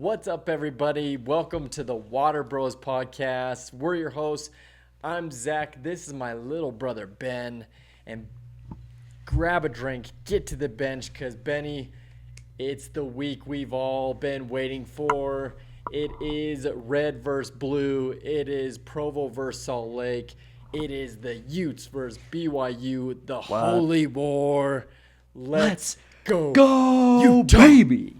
What's up, everybody? Welcome to the WaterBros Podcast. We're your hosts. I'm Zach. This is my little brother, Ben. And grab a drink, get to the bench, because, Benny, it's the week we've all been waiting for. It is red versus blue. It is Provo versus Salt Lake. It is the Utes versus BYU, the Holy War. Let's go. Go, Utah. baby.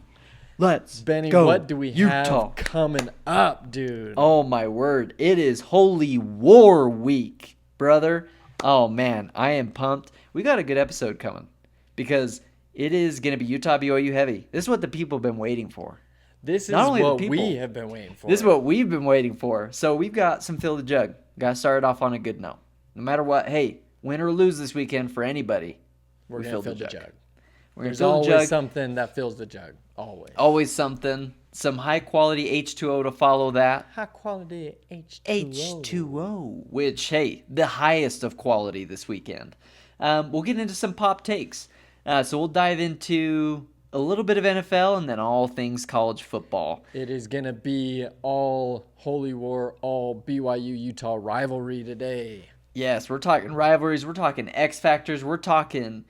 Let's Benny, go. what do we Utah. have coming up, dude? Oh, my word. It is Holy War Week, brother. Oh, man. I am pumped. We got a good episode coming because it is going to be Utah BYU heavy. This is what the people have been waiting for. This is Not only what the people, we have been waiting for. This is what we've been waiting for. So we've got some fill the jug. Got to start off on a good note. No matter what, hey, win or lose this weekend for anybody, we're going to fill the jug. There's always something that fills the jug. Always. Always something. Some high-quality H2O to follow that. High-quality H2O. H2O. Which, hey, the highest of quality this weekend. We'll get into some pop takes. So we'll dive into a little bit of NFL and then all things college football. It is going to be all Holy War, all BYU-Utah rivalry today. Yes, we're talking rivalries. We're talking X Factors. We're talking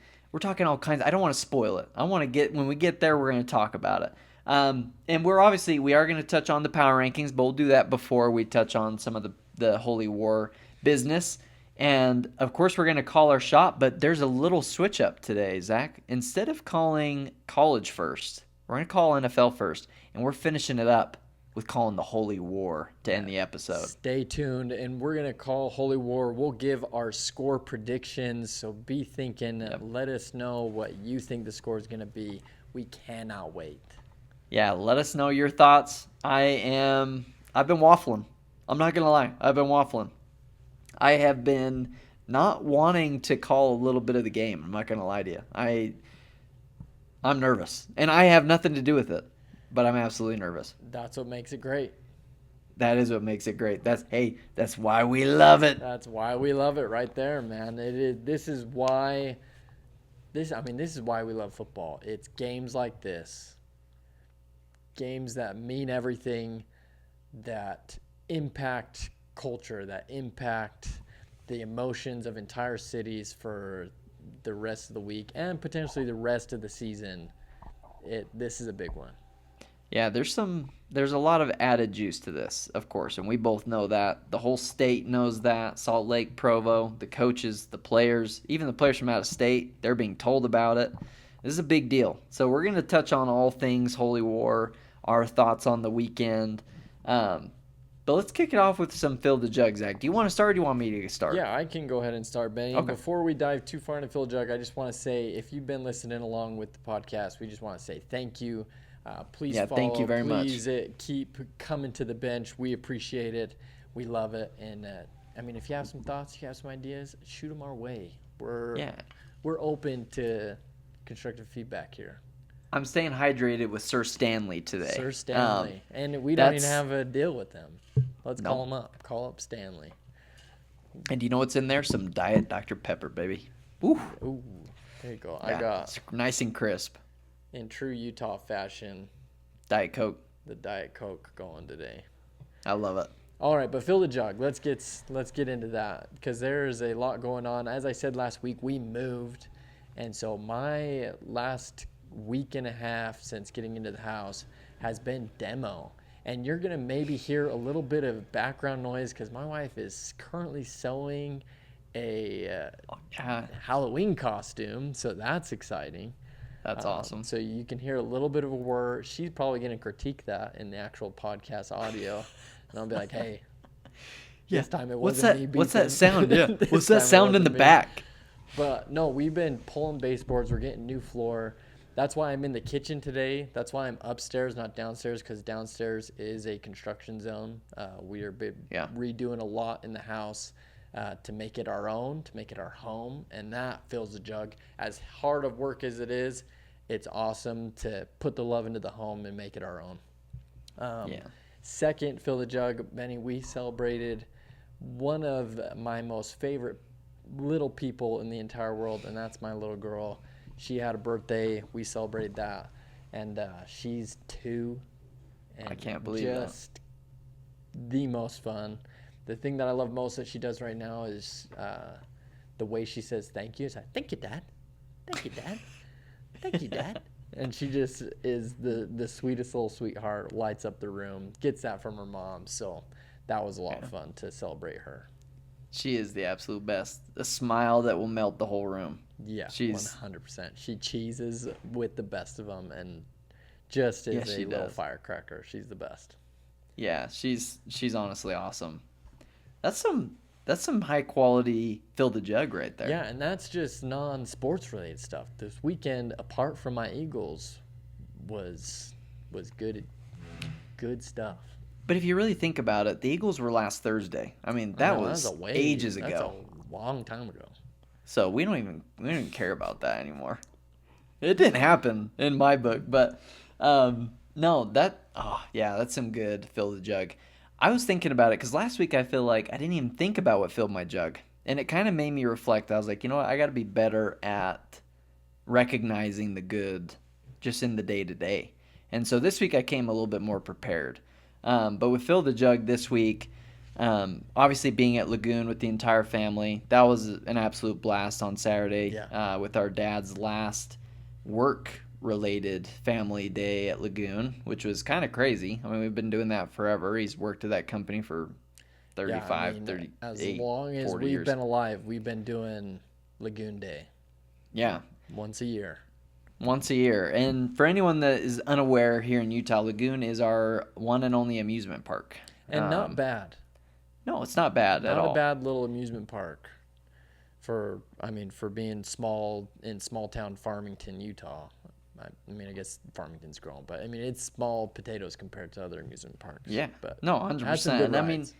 all kinds. I don't want to spoil it. I want to get, when we get there, we're going to talk about it. And we are going to touch on the power rankings, but we'll do that before we touch on some of the Holy War business. And, of course, we're going to call our shot, but there's a little switch up today, Zach. Instead of calling college first, we're going to call NFL first, and we're finishing it up with calling the Holy War to end the episode. Stay tuned, and we're going to call Holy War. We'll give our score predictions, so be thinking. Yep. Let us know what you think the score is going to be. We cannot wait. Yeah, let us know your thoughts. I've been waffling. I'm not going to lie. I've been waffling. I have been not wanting to call a little bit of the game. I'm not going to lie to you. I'm nervous, and I have nothing to do with it, but I'm absolutely nervous. That's what makes it great. That is what makes it great. That's why we love it. That's why we love it right there, man. This is why we love football. It's games like this. Games that mean everything, that impact culture, that impact the emotions of entire cities for the rest of the week and potentially the rest of the season. This is a big one. Yeah, there's a lot of added juice to this, of course, and we both know that. The whole state knows that. Salt Lake, Provo, the coaches, the players, even the players from out of state, they're being told about it. This is a big deal. So we're going to touch on all things Holy War, our thoughts on the weekend. But let's kick it off with some Fill the Jug, Zach. Do you want to start or do you want me to start? Yeah, I can go ahead and start, Benny. Okay. Before we dive too far into Fill the Jug, I just want to say if you've been listening along with the podcast, we just want to say thank you. Please follow. Thank you very much. Please keep coming to the bench. We appreciate it. We love it. And, if you have some thoughts, if you have some ideas, shoot them our way. We're open to constructive feedback here. I'm staying hydrated with Sir Stanley today. Sir Stanley. And we don't even have a deal with them. Let's call him up. Call up Stanley. And you know what's in there? Some Diet Dr. Pepper, baby. Ooh, there you go. Yeah, I got, it's nice and crisp. in true Utah fashion, Diet Coke. the Diet Coke going today. I love it. All right, but fill the jug. Let's get into that because there is a lot going on. As I said last week, we moved, and so my last week and a half since getting into the house has been demo. And you're going to maybe hear a little bit of background noise because my wife is currently sewing a Halloween costume, so that's exciting. That's awesome. So you can hear a little bit of a whir. She's probably going to critique that in the actual podcast audio. And I'll be like, hey, this time it wasn't me beeping. What's that sound? Yeah. What's that sound in the back? But no, we've been pulling baseboards. We're getting new floor. That's why I'm in the kitchen today. That's why I'm upstairs, not downstairs, because downstairs is a construction zone. We are redoing a lot in the house to make it our own, to make it our home, and that fills the jug. As hard of work as it is, it's awesome to put the love into the home and make it our own. Second, fill the jug, Benny, we celebrated one of my most favorite little people in the entire world, and that's my little girl. She had a birthday. We celebrated that, and she's 2, And I can't believe that. Just the most fun. The thing that I love most that she does right now is the way she says thank you. It's like, thank you, Dad. Thank you, Dad. Thank you, Dad. And she just is the sweetest little sweetheart, lights up the room, gets that from her mom. So that was a lot of fun to celebrate her. She is the absolute best. A smile that will melt the whole room. Yeah, 100%. She cheeses with the best of them and just is a little firecracker. She's the best. Yeah, she's honestly awesome. That's some high quality fill the jug right there. Yeah, and that's just non-sports related stuff. This weekend, apart from my Eagles, was good stuff. But if you really think about it, the Eagles were last Thursday. I mean, that was ages ago. That's a long time ago. So we don't even care about that anymore. It didn't happen in my book, but no, that's some good fill the jug. I was thinking about it because last week I feel like I didn't even think about what filled my jug, and it kind of made me reflect. I was like, you know what, I got to be better at recognizing the good just in the day to day. And so this week I came a little bit more prepared. But with Fill the Jug this week, obviously being at Lagoon with the entire family, that was an absolute blast on Saturday with our dad's last work-related family day at Lagoon, which was kind of crazy. I mean, we've been doing that forever. He's worked at that company for 35, 38, as long as we've been alive, we've been doing Lagoon Day. Yeah. Once a year. And for anyone that is unaware, here in Utah, Lagoon is our one and only amusement park. And not bad. No, it's not bad at all. Not a bad little amusement park for being small in small town Farmington, Utah. I guess Farmington's grown, but it's small potatoes compared to other amusement parks. Yeah. But no, 100%.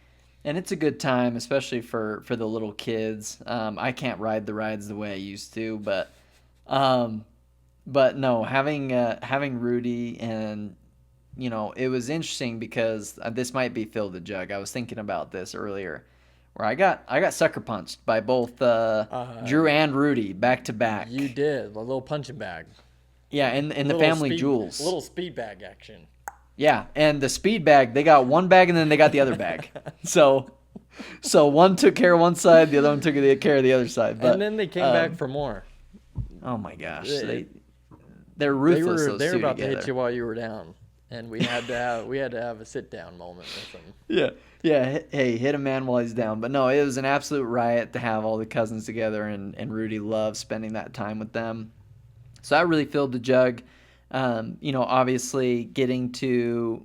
And it's a good time, especially for the little kids. I can't ride the rides the way I used to, but no, having Rudy and, it was interesting because this might be Fill the Jug. I was thinking about this earlier, where I got sucker punched by both Drew and Rudy back to back. You did a little punching bag. Yeah, and the family jewels. A little speed bag action. Yeah, and the speed bag, they got one bag and then they got the other bag. So one took care of one side, the other one took care of the other side. But, and then they came back for more. Oh my gosh, they're ruthless. They were about to hit you while you were down, and we had to have a sit down moment with them. Yeah. Hey, hit a man while he's down. But no, it was an absolute riot to have all the cousins together, and Rudy loved spending that time with them. So that really filled the jug. Obviously getting to,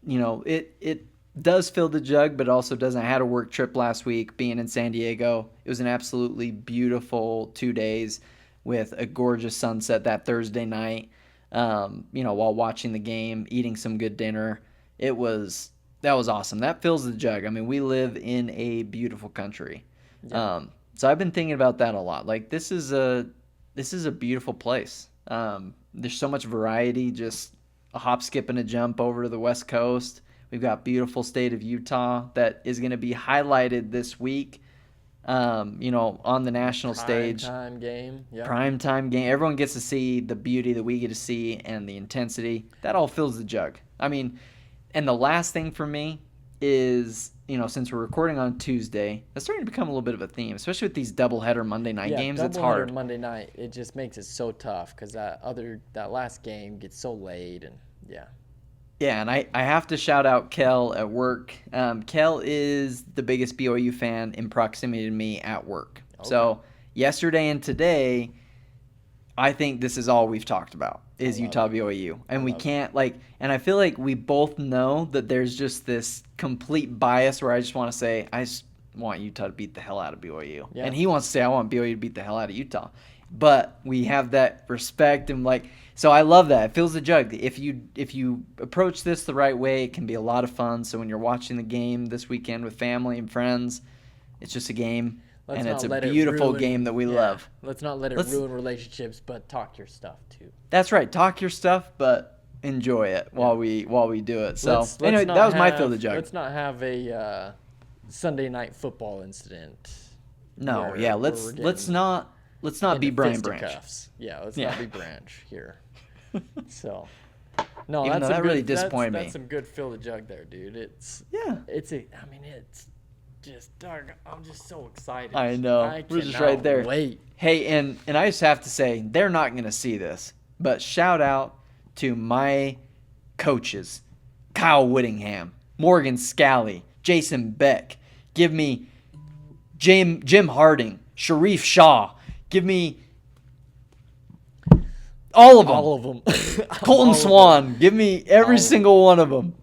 it does fill the jug, but also doesn't. I had a work trip last week being in San Diego. It was an absolutely beautiful 2 days with a gorgeous sunset that Thursday night, while watching the game, eating some good dinner. That was awesome. That fills the jug. I mean, we live in a beautiful country. Yeah. So I've been thinking about that a lot. Like, this is a beautiful place. There's so much variety, just a hop, skip, and a jump over to the West Coast. We've got beautiful state of Utah that is going to be highlighted this week, on the national stage. Prime game. Yeah. Prime time game. Everyone gets to see the beauty that we get to see and the intensity. That all fills the jug. I mean, and the last thing for me is, since we're recording on Tuesday, that's starting to become a little bit of a theme, especially with these doubleheader Monday night games. It's hard. Monday night, it just makes it so tough because that last game gets so late, and yeah. Yeah, and I have to shout out Kel at work. Kel is the biggest BYU fan in proximity to me at work. Okay. So yesterday and today, I think this is all we've talked about is Utah BYU. And we can't, and I feel like we both know that there's just this complete bias where I just want to say, I just want Utah to beat the hell out of BYU. Yeah. And he wants to say, I want BYU to beat the hell out of Utah. But we have that respect and so I love that. It fills the jug. If you approach this the right way, it can be a lot of fun. So when you're watching the game this weekend with family and friends, it's just a game. And it's a beautiful game that we love. Let's not let it ruin relationships, but talk your stuff too. That's right. Talk your stuff, but enjoy it while we do it. So anyway, that was my fill the jug. Let's not have a Sunday night football incident. No, yeah. Let's not be Brian Branch. Yeah, let's not be Branch here. So, No, even that's though some that really good, disappointed that's me. some good fill the jug there, dude. It's just dog. I'm just so excited. I know. I We're just cannot right there. wait. Hey, and I just have to say, they're not going to see this, but shout out to my coaches, Kyle Whittingham, Morgan Scally, Jason Beck. Give me Jim Harding, Sharif Shaw. Give me all of them. All of them. Colton Swan. Give me every All of single one of them.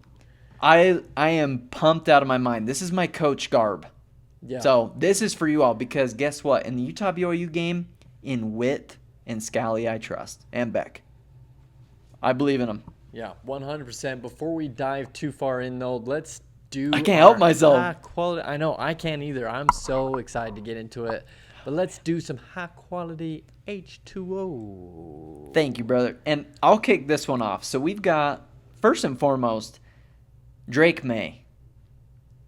I am pumped out of my mind. This is my coach garb. Yeah. So this is for you all because guess what? In the Utah BYU game, in Witt and Scally, I trust. And Beck. I believe in them. Yeah, 100%. Before we dive too far in, though, let's do. I can't help myself. High quality. I know I can't either. I'm so excited to get into it. But let's do some high quality H2O. Thank you, brother. And I'll kick this one off. So we've got, first and foremost, Drake May.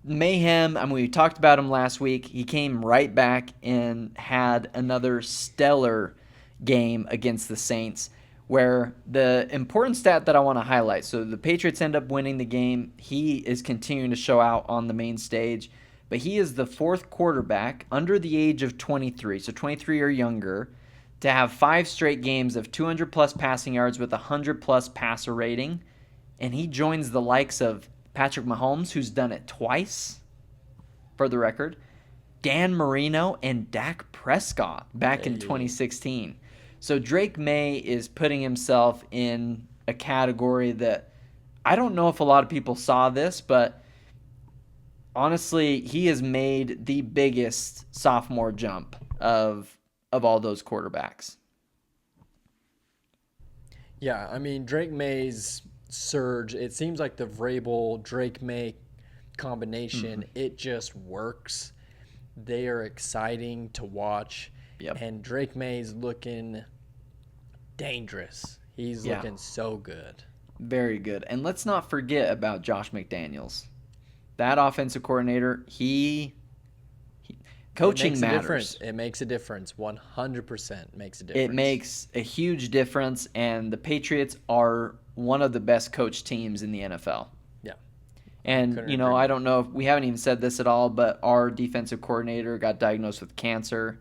Mayhem, I mean, we talked about him last week. He came right back and had another stellar game against the Saints, where the important stat that I want to highlight, so the Patriots end up winning the game. He is continuing to show out on the main stage, but he is the fourth quarterback under the age of 23, so 23 or younger, to have 5 straight games of 200-plus passing yards with 100-plus passer rating, and he joins the likes of Patrick Mahomes, who's done it twice, for the record, Dan Marino, and Dak Prescott back in 2016. So Drake May is putting himself in a category that I don't know if a lot of people saw this, but honestly, he has made the biggest sophomore jump of all those quarterbacks. Yeah, I mean, Drake May's surge, it seems like the Vrabel-Drake May combination, it just works. They are exciting to watch. Yep. And Drake May's looking dangerous. He's looking so good. Very good. And let's not forget about Josh McDaniels. That offensive coordinator, coaching matters. It makes a difference. 100% makes a difference. It makes a huge difference, and the Patriots are one of the best coached teams in the NFL. Yeah. And, I don't know if we haven't even said this at all, but our defensive coordinator got diagnosed with cancer.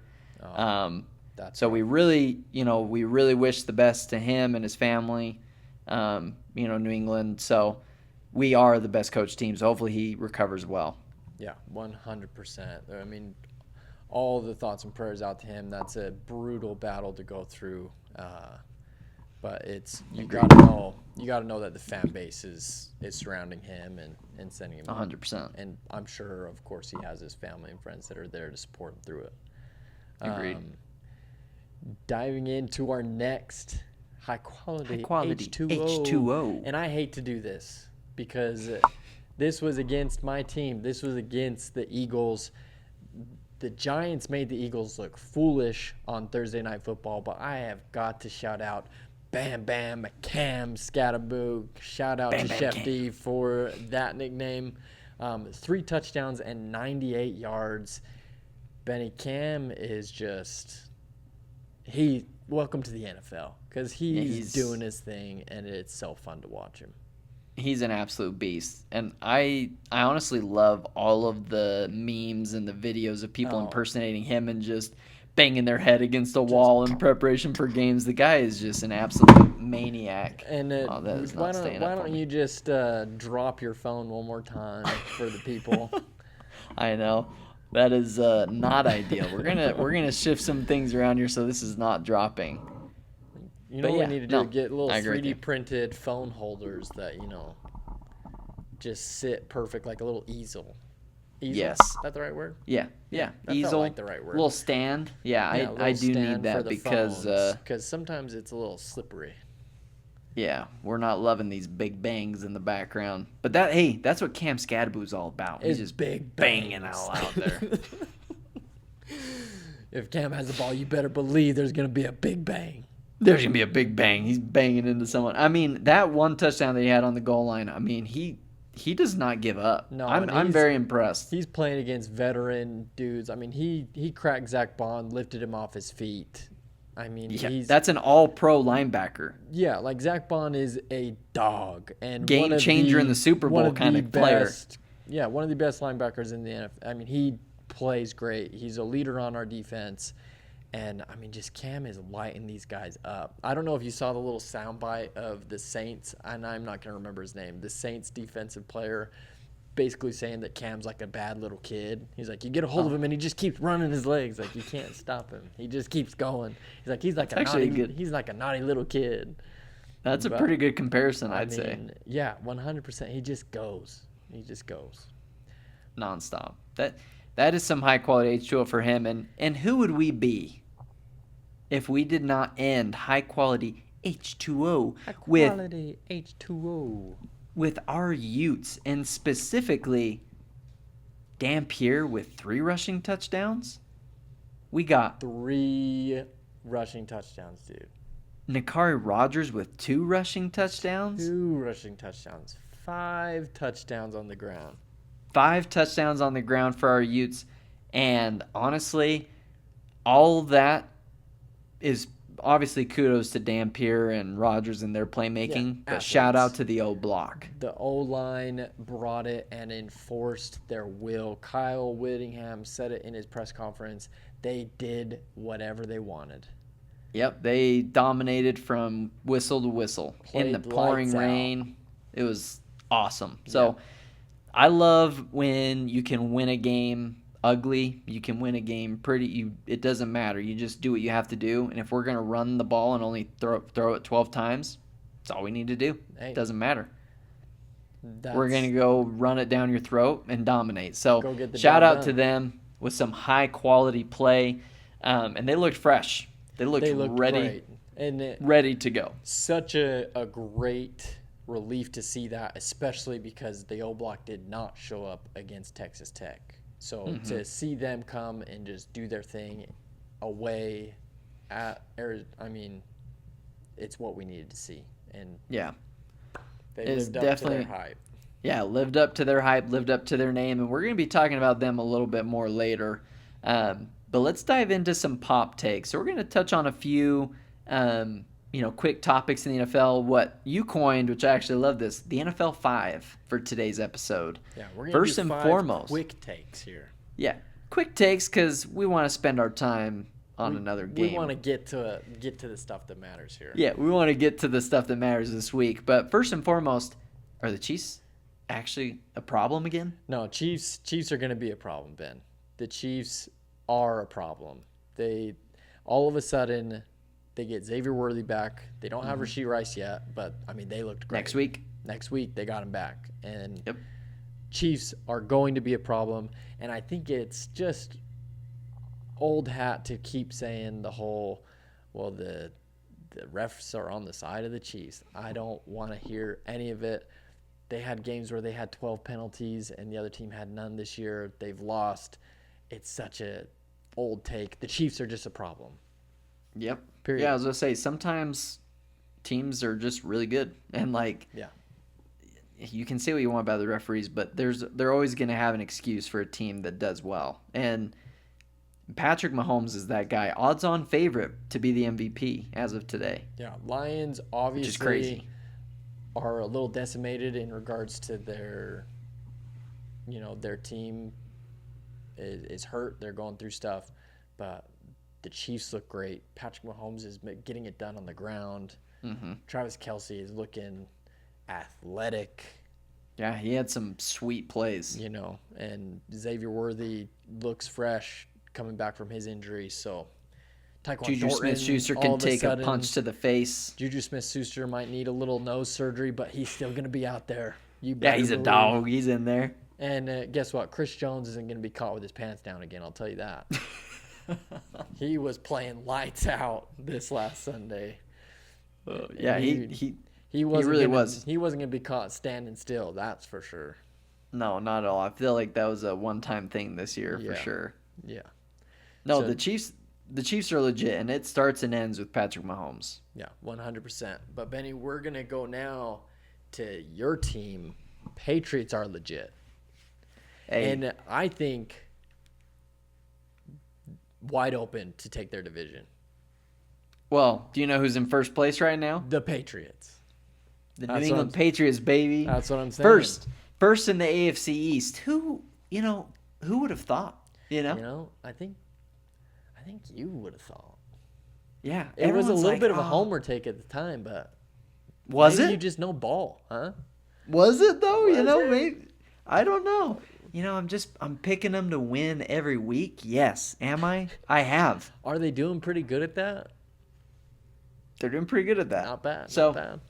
So we really wish the best to him and his family, New England. So we are the best coach team. So hopefully he recovers well. Yeah, 100%. I mean, all the thoughts and prayers out to him. That's a brutal battle to go through. But you got to know that the fan base is surrounding him and sending him 100%. And I'm sure, of course, he has his family and friends that are there to support him through it. Agreed. Diving into our next high quality H2O. And I hate to do this because this was against my team. This was against the Eagles. The Giants made the Eagles look foolish on Thursday Night Football, but I have got to shout out Bam Bam Cam Scatterboo. Shout out to Chef D for that nickname. 3 touchdowns and 98 yards. Benny Cam is just welcome to the NFL because he's doing his thing and it's so fun to watch him. He's an absolute beast, and I honestly love all of the memes and the videos of people impersonating him and just banging their head against a wall in preparation for games. The guy is just an absolute maniac. And why don't you just drop your phone one more time for the people? I know. That is not ideal. We're gonna shift some things around here so this is not dropping. What we need to do? Get little 3D printed phone holders that just sit perfect like a little easel. Yes. Is that the right word? Yeah. That Easel. felt like the right word. Little stand. Yeah, I do need that because sometimes it's a little slippery. Yeah, we're not loving these big bangs in the background. But that's what Cam Scatterboo's all about. He's just big banging all out there. If Cam has the ball, you better believe there's going to be a big bang. There's going to be a big bang. He's banging into someone. I mean, that one touchdown that he had on the goal line, I mean, he does not give up. No, I'm very impressed. He's playing against veteran dudes. I mean, he cracked Zach Bond, lifted him off his feet. I mean, Yeah, that's an all-pro linebacker. Yeah, like Zach Bond is a dog and Game changer in the Super Bowl kind of player. Yeah, one of the best linebackers in the NFL. I mean, he plays great. He's a leader on our defense. And, I mean, just Cam is lighting these guys up. I don't know if you saw the little soundbite of the Saints, and I'm not going to remember his name, the Saints defensive player basically saying that Cam's like a bad little kid. He's like, you get a hold of him, and he just keeps running his legs. Like, you can't stop him. He just keeps going. He's like a naughty little kid. That's a pretty good comparison, I'd say. Yeah, 100%. He just goes. Nonstop. That is some high-quality H2O for him. And who would we be if we did not end high-quality H2O with our Utes, and specifically Dampier with 3 rushing touchdowns? We got 3 rushing touchdowns, dude. Nakari Rogers with 2 rushing touchdowns. 2 rushing touchdowns. 5 touchdowns on the ground. 5 touchdowns on the ground for our Utes. And honestly, all that is obviously kudos to Dampier and Rogers and their playmaking. But shout out to the O-block. The O-line brought it and enforced their will. Kyle Whittingham said it in his press conference. They did whatever they wanted. Yep, they dominated from whistle to whistle. In the pouring rain. It was awesome. So I love when you can win a game ugly. You can win a game pretty. It doesn't matter. You just do what you have to do. And if we're going to run the ball and only throw it 12 times, that's all we need to do. It doesn't matter. We're going to go run it down your throat and dominate. So shout out to them with some high-quality play. And they looked fresh. They looked ready, great. And ready to go. Such a great relief to see that, especially because the O-block did not show up against Texas Tech. So to see them come and just do their thing away it's what we needed to see. And they lived up to their hype. Yeah, lived up to their hype, lived up to their name, and we're going to be talking about them a little bit more later. But let's dive into some pop takes. So we're going to touch on a few quick topics in the NFL, what you coined, which I actually love this, the NFL 5 for today's episode. Yeah, we're going to do 5 quick takes here. Yeah, quick takes because we want to spend our time on another game. We want to get to the stuff that matters here. Yeah, we want to get to the stuff that matters this week. But first and foremost, are the Chiefs actually a problem again? No, Chiefs are going to be a problem, Ben. The Chiefs are a problem. They all of a sudden they get Xavier Worthy back. They don't have Rashee Rice yet, but I mean they looked great. Next week they got him back, and Chiefs are going to be a problem. And I think it's just old hat to keep saying the whole, well, the refs are on the side of the Chiefs. I don't want to hear any of it. They had games where they had 12 penalties and the other team had none this year. They've lost. It's such a old take. The Chiefs are just a problem. Yep. Period. Yeah, I was going to say, sometimes teams are just really good. And, you can say what you want about the referees, but they're always going to have an excuse for a team that does well. And Patrick Mahomes is that guy. Odds-on favorite to be the MVP as of today. Yeah, Lions obviously which is crazy. Are a little decimated in regards to their team is hurt. They're going through stuff, but the Chiefs look great. Patrick Mahomes is getting it done on the ground. Travis Kelce is looking athletic. Yeah, he had some sweet plays. And Xavier Worthy looks fresh coming back from his injury. So Juju Smith-Schuster can take a punch to the face. Juju Smith-Schuster might need a little nose surgery, but he's still going to be out there. Yeah, he's a dog. He's in there. And guess what? Chris Jones isn't going to be caught with his pants down again, I'll tell you that. He was playing lights out this last Sunday. Yeah, he wasn't really was. He wasn't going to be caught standing still, that's for sure. No, not at all. I feel like that was a one-time thing this year for sure. Yeah. No, the Chiefs are legit, and it starts and ends with Patrick Mahomes. Yeah, 100%. But, Benny, we're going to go now to your team. Patriots are legit. Hey. And I think wide open to take their division. Well, do you know who's in first place right now? The Patriots. The New England Patriots, baby. That's what I'm saying. First in the AFC East. Who would have thought? I think you would have thought. Yeah, it was a little like, bit of a homer take at the time, but was maybe it? You just know ball, huh? Was it though? Was Maybe I don't know. I'm picking them to win every week. Yes, am I? I have. Are they doing pretty good at that? They're doing pretty good at that. Not bad. So, not bad.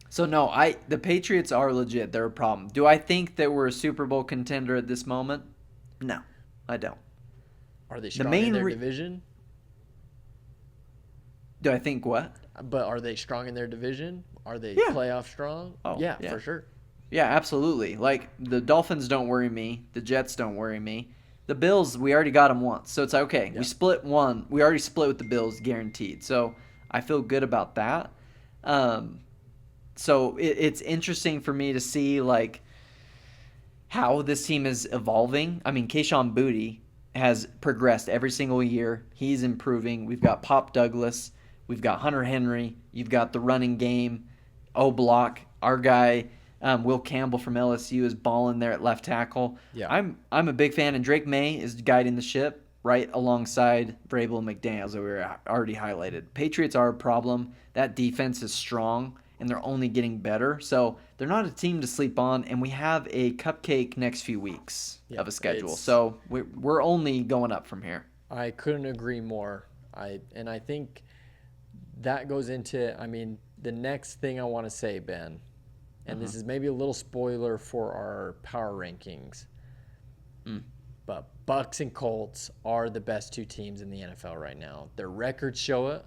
So no, the Patriots are legit. They're a problem. Do I think that we're a Super Bowl contender at this moment? No, I don't. Are they strong in their division? Do I think what? But are they strong in their division? Are they playoff strong? Oh, yeah, for sure. Yeah, absolutely. Like, the Dolphins don't worry me. The Jets don't worry me. The Bills, we already got them once. So it's like, okay, we split one. We already split with the Bills, guaranteed. So I feel good about that. So it's interesting for me to see, like, how this team is evolving. I mean, Kayshon Boutte has progressed every single year. He's improving. We've got Pop Douglas. We've got Hunter Henry. You've got the running game. O-Block. Our guy, Will Campbell from LSU, is balling there at left tackle. Yeah. I'm a big fan, and Drake May is guiding the ship right alongside Vrabel and McDaniels that we were already highlighted. Patriots are a problem. That defense is strong, and they're only getting better. So they're not a team to sleep on, and we have a cupcake next few weeks of a schedule. So we're only going up from here. I couldn't agree more. I think that goes into, the next thing I want to say, Ben, and this is maybe a little spoiler for our power rankings, but Bucs and Colts are the best two teams in the NFL right now. Their records show it,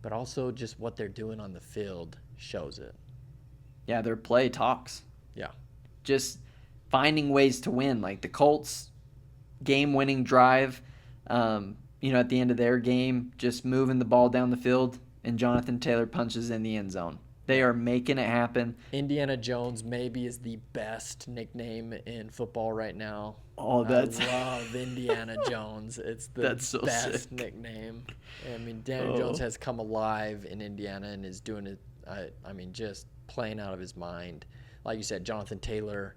but also just what they're doing on the field shows it. Yeah, their play talks. Yeah. Just finding ways to win. Like the Colts game-winning drive, at the end of their game, just moving the ball down the field, and Jonathan Taylor punches in the end zone. They are making it happen. Indiana Jones maybe is the best nickname in football right now. Oh, I love Indiana Jones. It's the best sick nickname. Daniel Jones has come alive in Indiana and is doing it, just playing out of his mind. Like you said, Jonathan Taylor.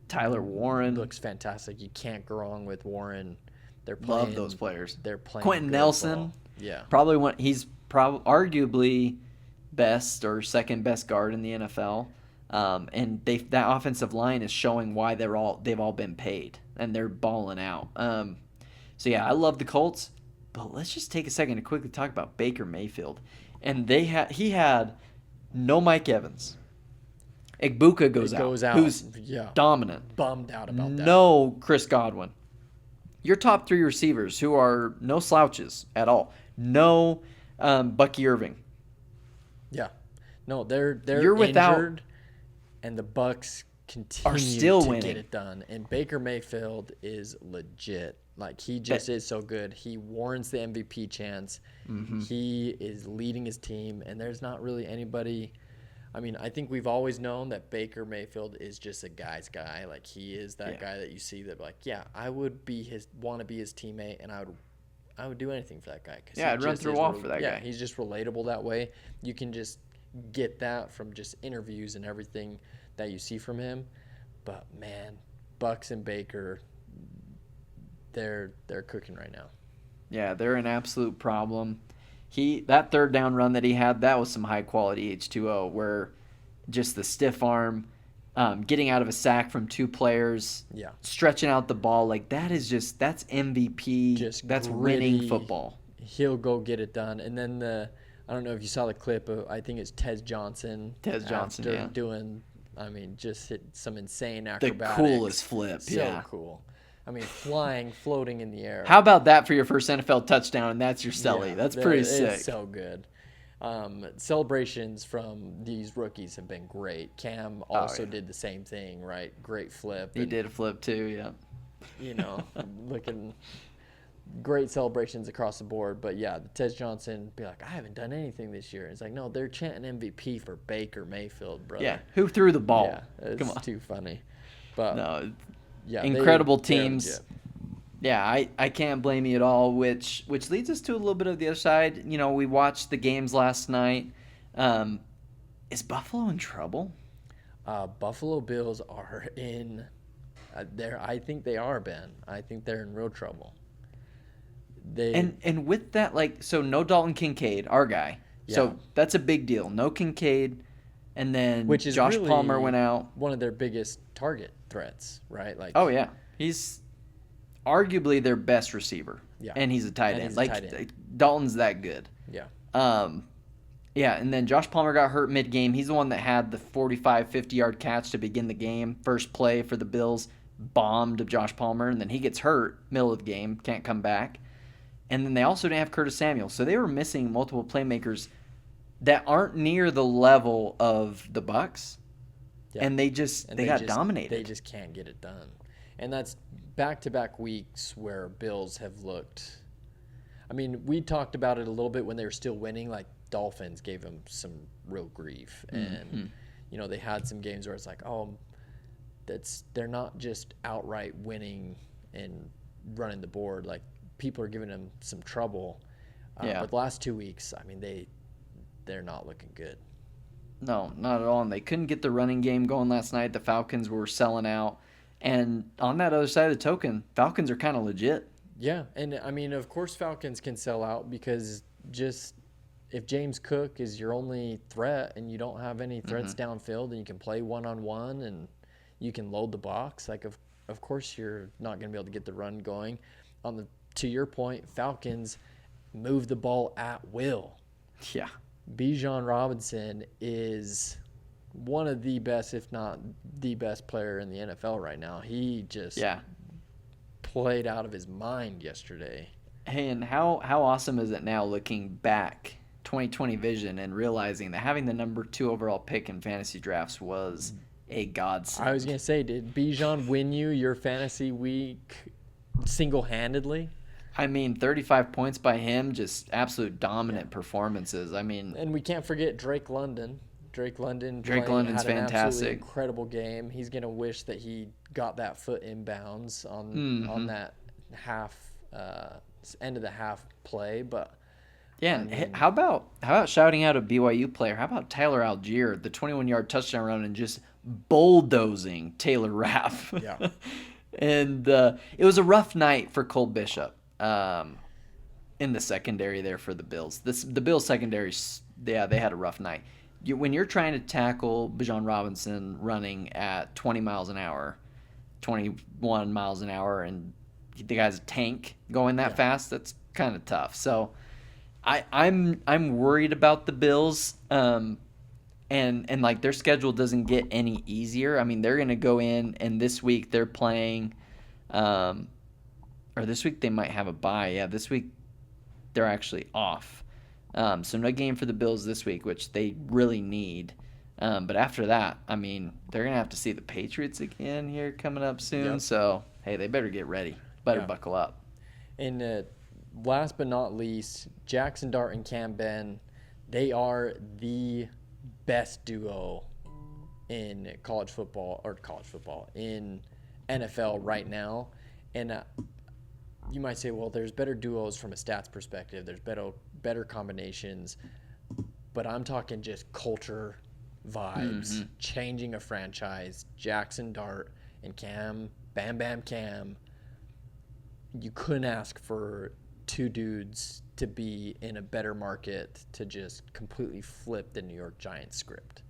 Tyler Warren. Looks fantastic. You can't go wrong with Warren. They're playing, love those players. They're playing Quentin Nelson. Ball. Yeah. He's arguably best or second best guard in the NFL. And that offensive line is showing why they've all been paid and they're balling out. I love the Colts, but let's just take a second to quickly talk about Baker Mayfield. And he had no Mike Evans. Igbuka goes out. Who's dominant. Bummed out about that. No Chris Godwin. Your top three receivers, who are no slouches at all. No Bucky Irving. Yeah. No, they're You're injured, and the Bucs continue still to winning. get it done. And Baker Mayfield is legit. Like, he just is so good. He warrants the MVP chance. Mm-hmm. He is leading his team, and there's not really anybody. I think we've always known that Baker Mayfield is just a guy's guy. Like, he is that guy that you see that, like, I would want to be his teammate, and I would do anything for that guy. I'd run through a wall for that guy. He's just relatable that way. You can just get that from just interviews and everything that you see from him. But, man, Bucs and Baker, they're cooking right now. Yeah, they're an absolute problem. That third down run that he had, that was some high quality H2O, where just the stiff arm, getting out of a sack from two players, stretching out the ball, like that's MVP, that's winning football. He'll go get it done. And then I don't know if you saw the clip of, I think it's Tez Johnson. Doing, just hit some insane acrobatics. The coolest flip, So cool. Flying, floating in the air. How about that for your first NFL touchdown, and that's your celly? That's pretty sick. It's so good. Celebrations from these rookies have been great. Cam also did the same thing, right? Great flip. He did a flip too, yeah. Looking great celebrations across the board. But, the Tez Johnson be like, I haven't done anything this year. It's like, no, they're chanting MVP for Baker Mayfield, brother. Yeah, who threw the ball? Yeah, it's too funny. But no. Incredible teams. Yeah, I can't blame you at all, which leads us to a little bit of the other side. You know, we watched the games last night. Is Buffalo in trouble? Buffalo Bills are in there. I think they are, Ben. I think they're in real trouble. And with that, like, so no Dalton Kincaid, our guy. Yeah. So that's a big deal. No Kincaid, and then Which is Josh really Palmer went out. one of their biggest target threats, right? Like, Oh yeah, he's arguably their best receiver. Yeah. And he's a tight And end. he's a Like tight end. Dalton's that good. yeah, Yeah, and then Josh Palmer got hurt mid-game. He's the one that had the 45, 50-yard catch to begin the game. First play for the Bills, bombed of Josh Palmer, and then he gets hurt middle of the game, can't come back. And then they also didn't have Curtis Samuel. So they were missing multiple playmakers that aren't near the level of the Bucs. yeah. And they got dominated. They just can't get it done. And that's back-to-back weeks where Bills have looked. I mean, we talked about it a little bit when they were still winning. Like, Dolphins gave them some real grief. And, you know, they had some games where it's like, oh, they're not just outright winning and running the board. Like, people are giving them some trouble. But the last 2 weeks, I mean, they're not looking good. No, not at all. And they couldn't get the running game going last night. The Falcons were selling out. And on that other side of the token, Falcons are kind of legit. Yeah, and I mean, of course Falcons can sell out because just if James Cook is your only threat and you don't have any threats downfield and you can play one-on-one and you can load the box, like of course you're not going to be able to get the run going. To your point, Falcons move the ball at will. Yeah. Bijan Robinson is one of the best, if not the best player in the NFL right now. He just played out of his mind yesterday. Hey, and how awesome is it now looking back, 2020 vision, and realizing that having the number 2 overall pick in fantasy drafts was a godsend. I was going to say, did Bijan win you your fantasy week single-handedly? I mean, 35 points by him, just absolute dominant performances. I mean, and we can't forget Drake London. Drake London's had an fantastic, absolutely incredible game. He's gonna wish that he got that foot inbounds on that end of the half play. But yeah, I mean, how about shouting out a BYU player? How about Tyler Algier, the 21-yard touchdown run and just bulldozing Taylor Rapp? Yeah, and it was a rough night for Cole Bishop in the secondary there for the Bills. The Bills secondary, they had a rough night. When you're trying to tackle Bijan Robinson running at 20 miles an hour, 21 miles an hour, and the guy's a tank going that fast, that's kind of tough. So I'm worried about the Bills, and like their schedule doesn't get any easier. I mean, they're going to go in, and this week they're playing, or this week they might have a bye. Yeah, this week they're actually off. So no game for the Bills this week, which they really need. But after that, I mean, they're going to have to see the Patriots again here coming up soon. Yep. So, hey, they better get ready. Better buckle up. And last but not least, Jackson Dart and Cam Ben, they are the best duo in college football, in NFL right now. And you might say, well, there's better duos from a stats perspective. There's better combinations. But I'm talking just culture, vibes, changing a franchise. Jackson Dart and Cam, Bam Bam Cam. You couldn't ask for two dudes to be in a better market to just completely flip the New York Giants script.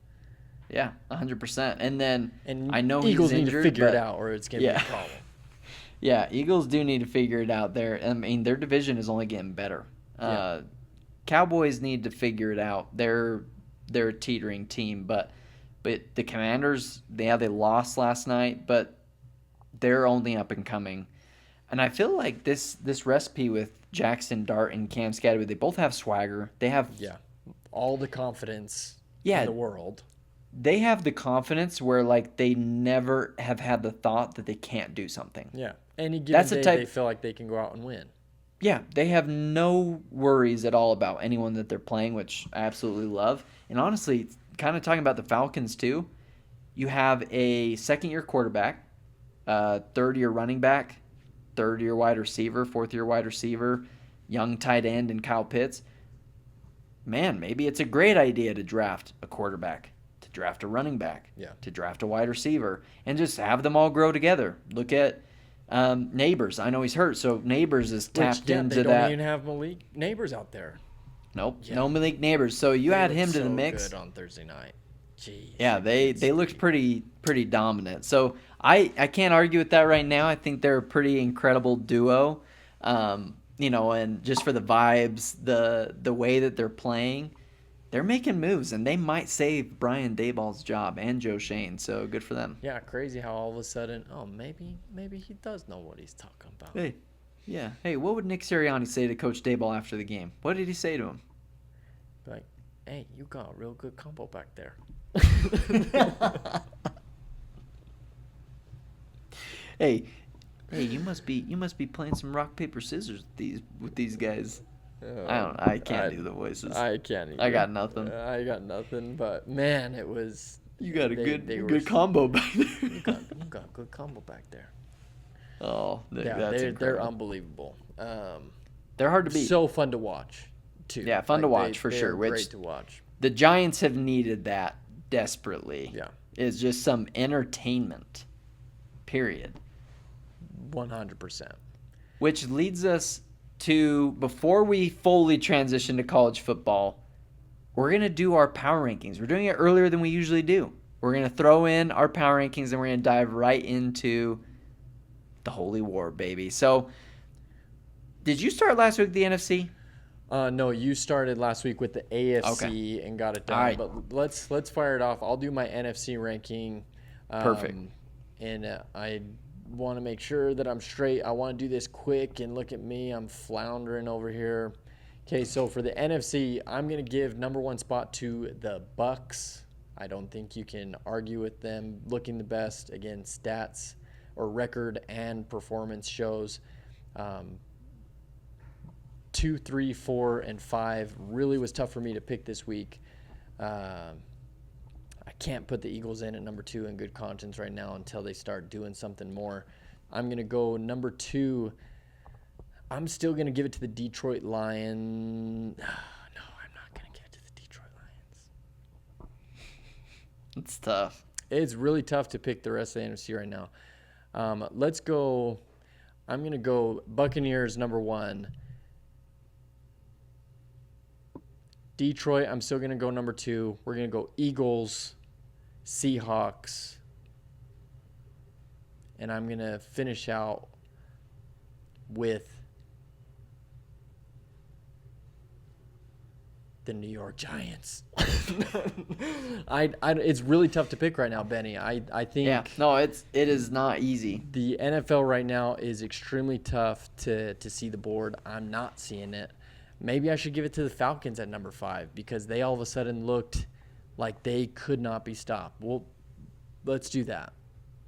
Yeah, 100%. And I know Eagles he's injured, need to figure it out, or it's going to be a problem. Yeah, Eagles do need to figure it out there. I mean, their division is only getting better. Cowboys need to figure it out. They're a teetering team, but the Commanders, they lost last night, but they're only up and coming. And I feel like this recipe with Jackson Dart and Cam Scatterwood, they both have swagger. They have all the confidence in the world. They have the confidence where like they never have had the thought that they can't do something. Yeah. Any given day, they feel like they can go out and win. Yeah, they have no worries at all about anyone that they're playing, which I absolutely love. And honestly, kind of talking about the Falcons too, you have a second-year quarterback, third-year running back, third-year wide receiver, fourth-year wide receiver, young tight end, and Kyle Pitts. Man, maybe it's a great idea to draft a quarterback, to draft a running back, to draft a wide receiver, and just have them all grow together. Look at Neighbors. I know he's hurt, so Neighbors is tapped into that. They don't even have Malik Neighbors out there. Nope, no Malik Neighbors. So you add him to the mix. Good on Thursday night. Jeez, yeah, they looked pretty dominant. So I can't argue with that right now. I think they're a pretty incredible duo. And just for the vibes, the way that they're playing, they're making moves, and they might save Brian Daboll's job and Joe Shane. So good for them. Yeah, crazy how all of a sudden, maybe he does know what he's talking about. Hey, yeah. Hey, what would Nick Sirianni say to Coach Daboll after the game? What did he say to him? Like, hey, you got a real good combo back there. Hey, you must be playing some rock paper scissors with these guys. I can't do the voices. I can't either. I got nothing. I got nothing. But man, it was. You got a good combo back there. You got a good combo back there. Oh, they're unbelievable. They're hard to beat. So fun to watch, too. Yeah, fun to watch for sure. Great to watch. The Giants have needed that desperately. Yeah, it's just some entertainment. Period. 100%. Which leads us to, before we fully transition to college football, we're going to do our power rankings. We're doing it earlier than we usually do. We're going to throw in our power rankings, and we're going to dive right into the Holy War, baby. So, did you start last week with the NFC? No, you started last week with the AFC and got it done. Right. But let's fire it off. I'll do my NFC ranking. Perfect. And I want to make sure that I'm straight. I want to do this quick, and look at me. I'm floundering over here. Okay, so for the NFC, I'm going to give number one spot to the Bucks. I don't think you can argue with them looking the best. Again, stats or record and performance shows 2, 3, 4, and 5 really was tough for me to pick this week. I can't put the Eagles in at number 2 in good conscience right now until they start doing something more. I'm going to go number 2. I'm still going to give it to the Detroit Lions. No, I'm not going to give it to the Detroit Lions. It's tough. It's really tough to pick the rest of the NFC right now. Let's go. I'm going to go Buccaneers number 1. Detroit, I'm still going to go number 2. We're going to go Eagles, Seahawks, and I'm going to finish out with the New York Giants. It's really tough to pick right now, Benny. I think it is not easy. The NFL right now is extremely tough to see the board. I'm not seeing it. Maybe I should give it to the Falcons at number 5 because they all of a sudden looked like they could not be stopped. Well, let's do that.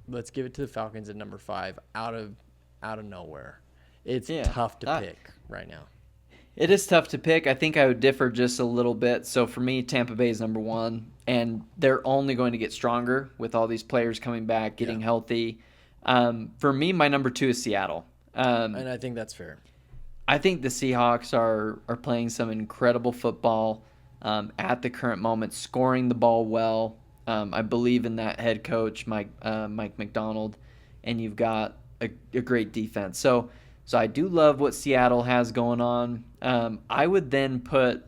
Let's give it to the Falcons at number 5 out of nowhere. It's tough to pick right now. It is tough to pick. I think I would differ just a little bit. So for me, Tampa Bay is number 1, and they're only going to get stronger with all these players coming back, getting healthy. For me, my number 2 is Seattle. And I think that's fair. I think the Seahawks are playing some incredible football at the current moment, scoring the ball well. I believe in that head coach, Mike McDonald, and you've got a great defense. So I do love what Seattle has going on. I would then put,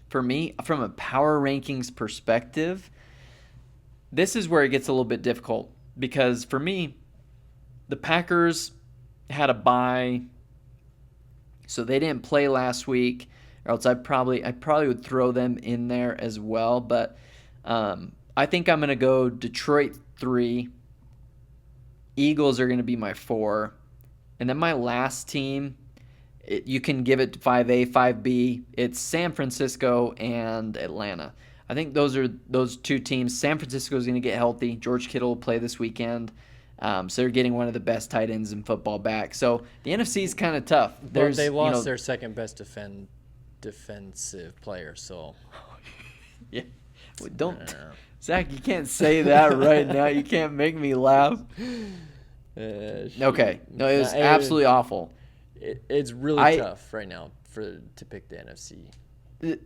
for me, from a power rankings perspective, this is where it gets a little bit difficult because for me, the Packers had a bye. So they didn't play last week, or else I probably would throw them in there as well. But I think I'm going to go Detroit 3. Eagles are going to be my 4. And then my last team, you can give it 5A, 5B. It's San Francisco and Atlanta. I think those two teams. San Francisco is going to get healthy. George Kittle will play this weekend. So they're getting one of the best tight ends in football back. So the NFC is kind of tough. They lost their second best defensive player. So yeah, well, Zach, you can't say that right now. You can't make me laugh. Okay. No, it was absolutely awful. It's really tough right now to pick the NFC. The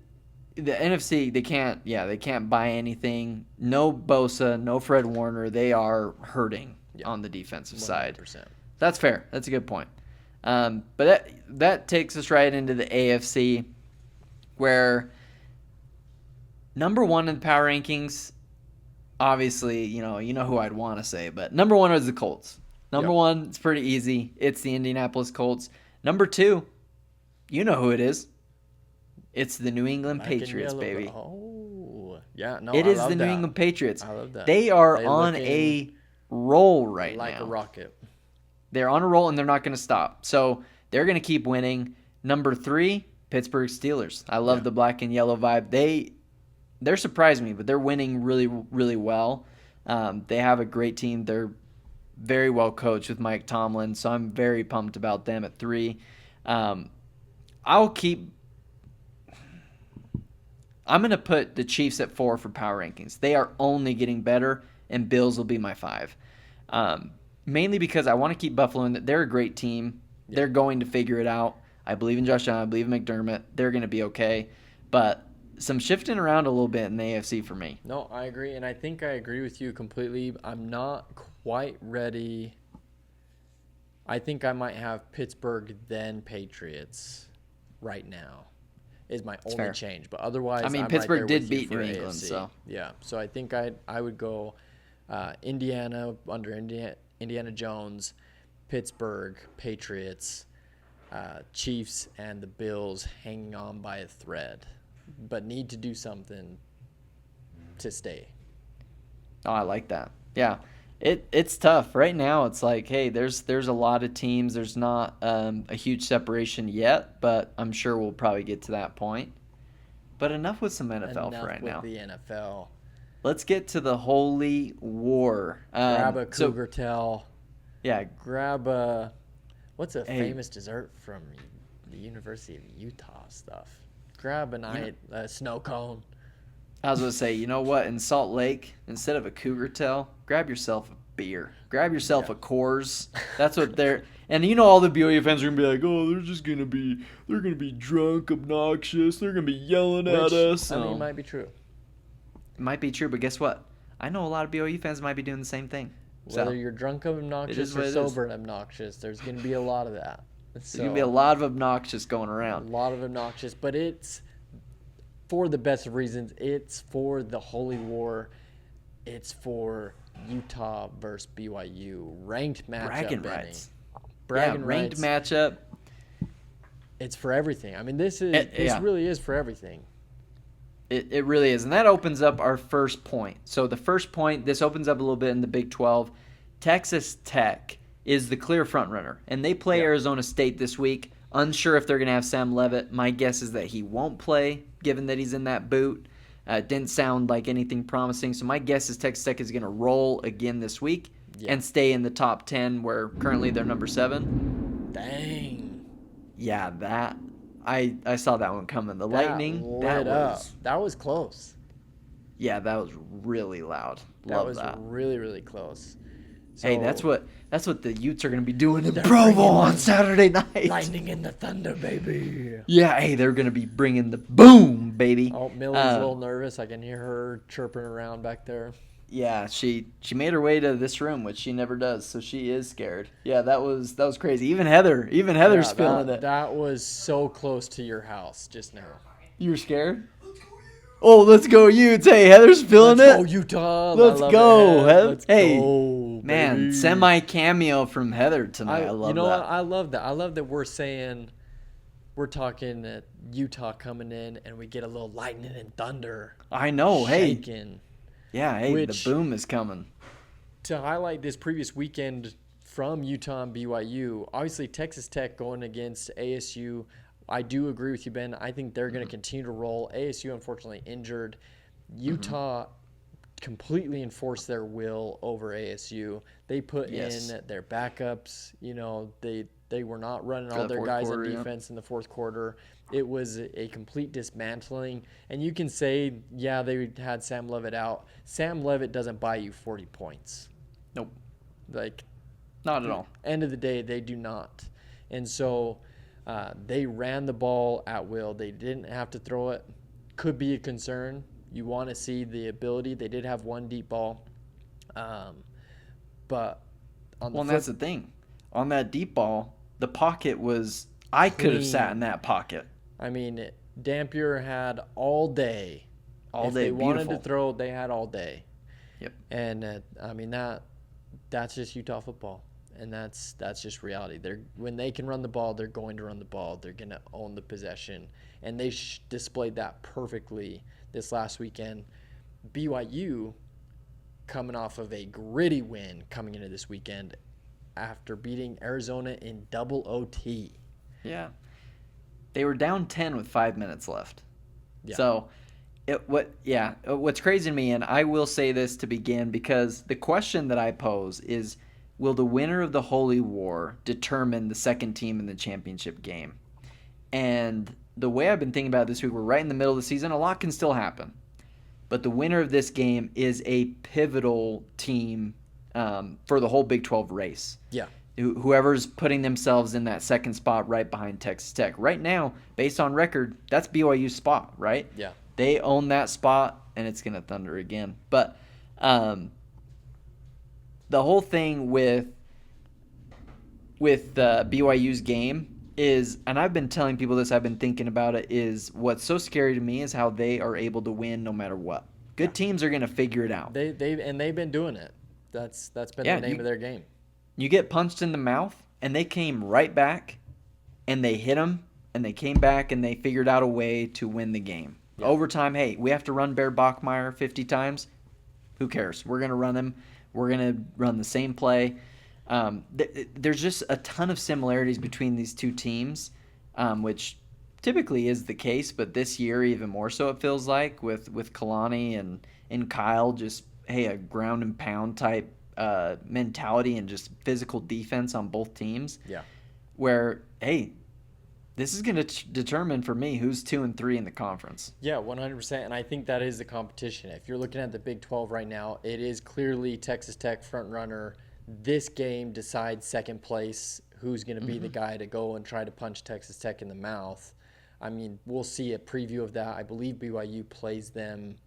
NFC, they can't buy anything. No Bosa, no Fred Warner. They are hurting on the defensive 100%. Side. That's fair. That's a good point. But that takes us right into the AFC, where number one in the power rankings, obviously, you know who I'd want to say, but number one is the Colts. Number one, it's pretty easy. It's the Indianapolis Colts. Number two, you know who it is. It's the New England Patriots, baby. Oh, yeah. No, it is the New England Patriots. I love that. They are on a roll right now. Like a rocket. They're on a roll, and they're not going to stop. So they're going to keep winning. Number three, Pittsburgh Steelers. I love the black and yellow vibe. They're surprising me, but they're winning really, really well. They have a great team. They're very well coached with Mike Tomlin, so I'm very pumped about them at 3. I'm going to put the Chiefs at 4 for power rankings. They are only getting better, and Bills will be my 5. Mainly because I want to keep Buffalo in. They're a great team. Yeah. They're going to figure it out. I believe in Josh Allen. I believe in McDermott. They're going to be okay. But some shifting around a little bit in the AFC for me. No, I agree, and I think I agree with you completely. I'm not quite ready. I think I might have Pittsburgh then Patriots right now is my only change. But otherwise, I mean, I'm Pittsburgh right did beat New England, so. Yeah, so I think I would go Indiana under Indiana Jones, Pittsburgh, Patriots, Chiefs, and the Bills hanging on by a thread, but need to do something to stay. Oh, I like that. Yeah, it's tough right now. It's like, hey, there's a lot of teams. There's not a huge separation yet, but I'm sure we'll probably get to that point. But enough with some NFL for right now. Enough with the NFL. Let's get to the holy war. Grab a cougar tail. Yeah. Grab a – what's a famous dessert from the University of Utah stuff? Grab a snow cone. I was going to say, you know what? In Salt Lake, instead of a cougar tail, grab yourself a beer. Grab yourself a Coors. That's what they're – and you know all the BYU fans are going to be like, oh, they're going to be drunk, obnoxious. They're going to be yelling at us. I mean, it might be true. It might be true, but guess what? I know a lot of BYU fans might be doing the same thing. Whether you're drunk, obnoxious, or sober, obnoxious, there's going to be a lot of that. There's going to be a lot of obnoxious going around. A lot of obnoxious, but it's for the best of reasons. It's for the holy war. It's for Utah versus BYU. Ranked matchup. Bragging rights. Ranked matchup. It's for everything. I mean, this really is for everything. It really is. And that opens up our first point. So the first point, this opens up a little bit in the Big 12. Texas Tech is the clear front runner. And they play Arizona State this week. Unsure if they're going to have Sam Leavitt. My guess is that he won't play, given that he's in that boot. Didn't sound like anything promising. So my guess is Texas Tech is going to roll again this week and stay in the top 10, where currently they're number 7. Dang. Yeah, that... I saw that one coming. The Lightning, that was close. Yeah, that was really loud. That was really, really close. So, hey, that's what the Utes are going to be doing in Provo on Saturday night. Lightning and the thunder, baby. Yeah, hey, they're going to be bringing the boom, baby. Oh, Millie's a little nervous. I can hear her chirping around back there. Yeah, she made her way to this room, which she never does, so she is scared. Yeah, that was crazy. Even Heather's feeling it. That was so close to your house just now. You were scared? Oh, let's go Utes. Hey, Heather's feeling it. Let's go Utah. Let's go, Heather. Let's hey, go, man, semi-cameo from Heather tonight. I love that. You know what? I love that. I love that we're talking that Utah coming in and we get a little lightning and thunder. I know. Shaking. Hey. Yeah, hey, the boom is coming. To highlight this previous weekend from Utah and BYU, obviously Texas Tech going against ASU. I do agree with you, Ben. I think they're going to continue to roll. ASU, unfortunately, injured. Utah completely enforced their will over ASU. They put in their backups. You know, they were not running all their guys on defense in the fourth quarter. It was a complete dismantling. And you can say, yeah, they had Sam Leavitt out. Sam Leavitt doesn't buy you 40 points. Nope. Like, Not at all. End of the day, they do not. And so they ran the ball at will. They didn't have to throw it. Could be a concern. You want to see the ability. They did have one deep ball. But and that's the thing. On that deep ball, the pocket was – I could have sat in that pocket. I mean, Dampier had all day. If they wanted to throw, they had all day. Yep. And, I mean, that's just Utah football. And that's just reality. When they can run the ball, they're going to run the ball. They're going to own the possession. And they displayed that perfectly this last weekend. BYU coming off of a gritty win coming into this weekend after beating Arizona in double OT. Yeah. They were down 10 with 5 minutes left. Yeah. So, what's crazy to me, and I will say this to begin, because the question that I pose is, will the winner of the Holy War determine the second team in the championship game? And the way I've been thinking about it this week, we're right in the middle of the season. A lot can still happen. But the winner of this game is a pivotal team for the whole Big 12 race. Yeah. Whoever's putting themselves in that second spot right behind Texas Tech. Right now, based on record, that's BYU's spot, right? Yeah. They own that spot, and it's going to thunder again. But the whole thing with BYU's game is, and I've been telling people this, I've been thinking about it, is what's so scary to me is how they are able to win no matter what. Good teams are going to figure it out. They've been doing it. That's been the name of their game. You get punched in the mouth, and they came right back, and they hit them, and they came back, and they figured out a way to win the game. Yeah. Overtime, hey, we have to run Bear Bachmeier 50 times. Who cares? We're going to run him. We're going to run the same play. There's just a ton of similarities between these two teams, which typically is the case, but this year even more so it feels like with Kalani and Kyle, just, hey, a ground and pound type mentality and just physical defense on both teams. Yeah. Where, hey, this is going to determine for me who's 2 and 3 in the conference. Yeah, 100%. And I think that is the competition. If you're looking at the Big 12 right now, it is clearly Texas Tech front runner. This game decides second place, who's going to be the guy to go and try to punch Texas Tech in the mouth. I mean, we'll see a preview of that. I believe BYU plays them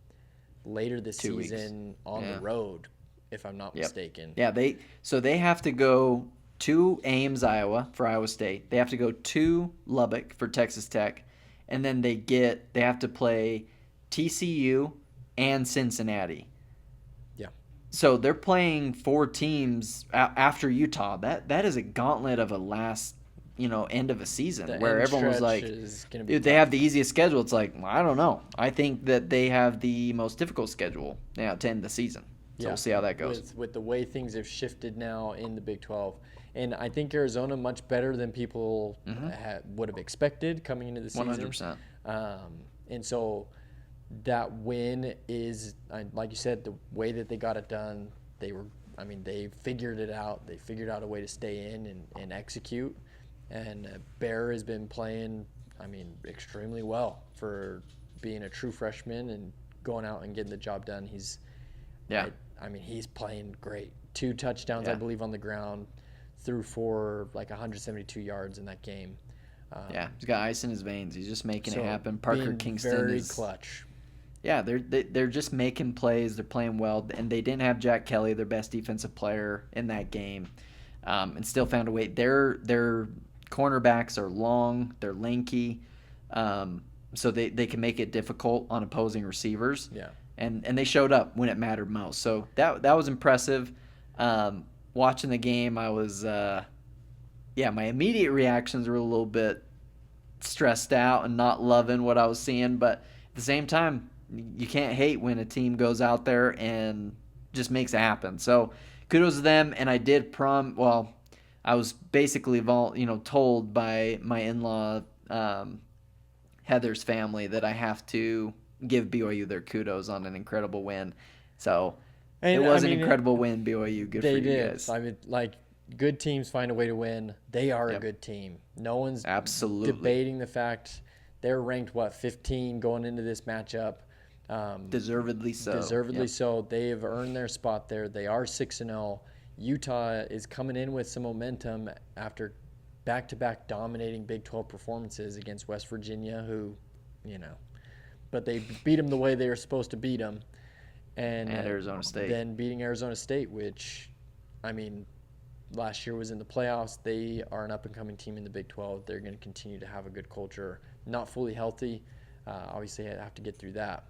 later this season on the road, if I'm not mistaken. Yeah, they have to go to Ames, Iowa for Iowa State. They have to go to Lubbock for Texas Tech, and then they have to play TCU and Cincinnati. Yeah. So they're playing 4 teams after Utah. That is a gauntlet of a last, end of a season where everyone was like, dude, they have the easiest schedule. It's like, well, I don't know. I think that they have the most difficult schedule now to end the season. So we'll see how that goes. With the way things have shifted now in the Big 12. And I think Arizona much better than people would have expected coming into the season. 100%. And so that win is, like you said, the way that they got it done. They figured it out. They figured out a way to stay in and execute. And Bear has been playing, extremely well for being a true freshman and going out and getting the job done. He's playing great. 2 touchdowns, I believe, on the ground. Threw for 172 yards in that game. He's got ice in his veins. He's just making it happen. Parker Kingston very is clutch. Yeah, they're just making plays. They're playing well, and they didn't have Jack Kelly, their best defensive player, in that game, and still found a way. Their cornerbacks are long. They're lanky, so they can make it difficult on opposing receivers. Yeah, and they showed up when it mattered most. So that was impressive. Watching the game, I was, my immediate reactions were a little bit stressed out and not loving what I was seeing. But at the same time, you can't hate when a team goes out there and just makes it happen. So kudos to them. And I did I was basically told by my in-law Heather's family that I have to give BYU their kudos on an incredible win. So it was an incredible win, BYU. Good for you guys. Good teams find a way to win. They are a good team. No one's debating the fact they're ranked, 15 going into this matchup. Deservedly so. So. They have earned their spot there. They are 6-0. Utah is coming in with some momentum after back-to-back dominating Big 12 performances against West Virginia, who, but they beat them the way they were supposed to beat them. And Arizona State. Then beating Arizona State, which, last year was in the playoffs. They are an up-and-coming team in the Big 12. They're going to continue to have a good culture. Not fully healthy. Obviously, I have to get through that.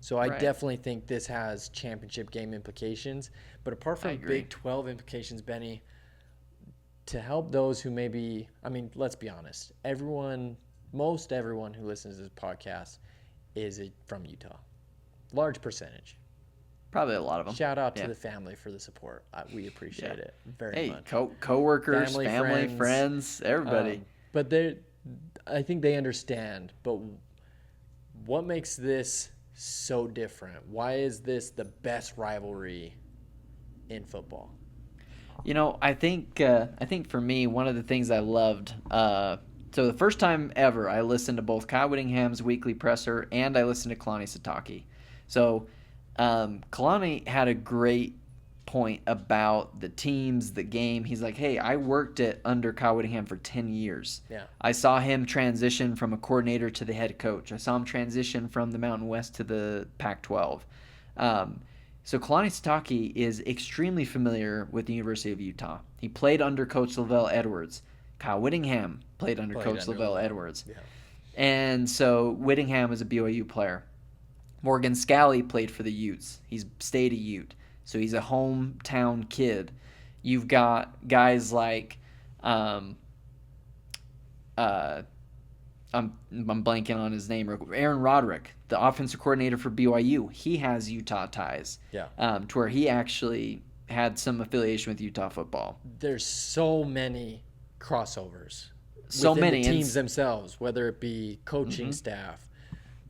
So I definitely think this has championship game implications. But apart from Big 12 implications, Benny, to help those who maybe, let's be honest, most everyone who listens to this podcast is from Utah. Large percentage. Probably a lot of them. Shout out to the family for the support. We appreciate it very much. Co-workers, family, friends, everybody. But I think they understand. But what makes this so different? Why is this the best rivalry in football? I think for me, one of the things I loved, so the first time ever I listened to both Kyle Whittingham's weekly presser and I listened to Kalani Sitake. So Kalani had a great point about the teams, the game. He's like, hey, I worked it under Kyle Whittingham for 10 years. Yeah. I saw him transition from a coordinator to the head coach. I saw him transition from the Mountain West to the Pac-12. So Kalani Sitake is extremely familiar with the University of Utah. He played under Coach Lavelle Edwards. Kyle Whittingham played under Coach Lavelle Edwards. Yeah. And so Whittingham is a BYU player. Morgan Scalley played for the Utes. He's stayed a Ute. So he's a hometown kid. You've got guys like I'm blanking on his name. Aaron Roderick, the offensive coordinator for BYU. He has Utah ties. Yeah. To where he actually had some affiliation with Utah football. There's so many crossovers. So many the teams themselves, whether it be coaching staff,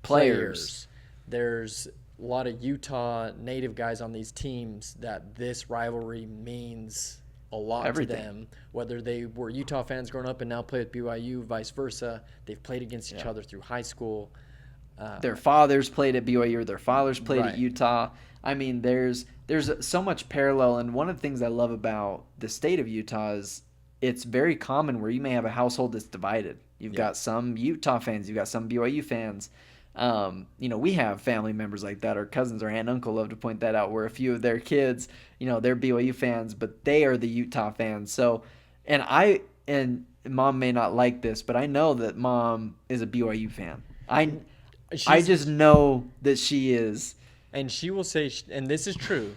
players. There's a lot of Utah native guys on these teams that this rivalry means a lot to them. Whether they were Utah fans growing up and now play with BYU, vice versa. They've played against each other through high school. Their fathers played at BYU or their fathers played at Utah. There's so much parallel, and one of the things I love about the state of Utah is it's very common where you may have a household that's divided. You've got some Utah fans, you've got some BYU fans. We have family members like that. Our cousins, our aunt and uncle love to point that out, where a few of their kids, they're BYU fans, but they are the Utah fans. So, and mom may not like this, but I know that mom is a BYU fan. I just know that she is. And she will say, and this is true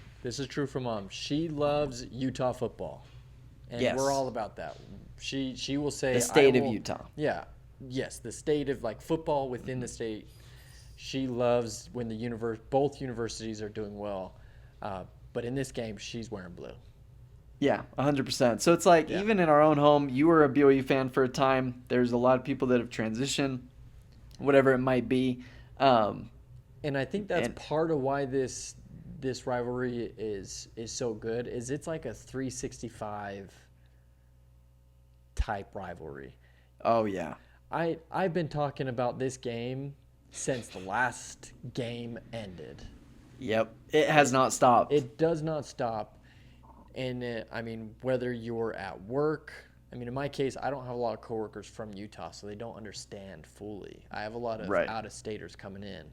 for mom, she loves Utah football. And we're all about that. She will say, the state of Utah. Yeah. Yes, the state of football within the state. She loves when both universities are doing well. But in this game, she's wearing blue. Yeah, 100%. So it's like, even in our own home, you were a BYU fan for a time. There's a lot of people that have transitioned, whatever it might be. And I think that's part of why this rivalry is so good, is it's like a 365 type rivalry. Oh, yeah. I've been talking about this game since the last game ended. Yep. It has not stopped. It does not stop. And, whether you're at work, in my case, I don't have a lot of coworkers from Utah, so they don't understand fully. I have a lot of out-of-staters coming in.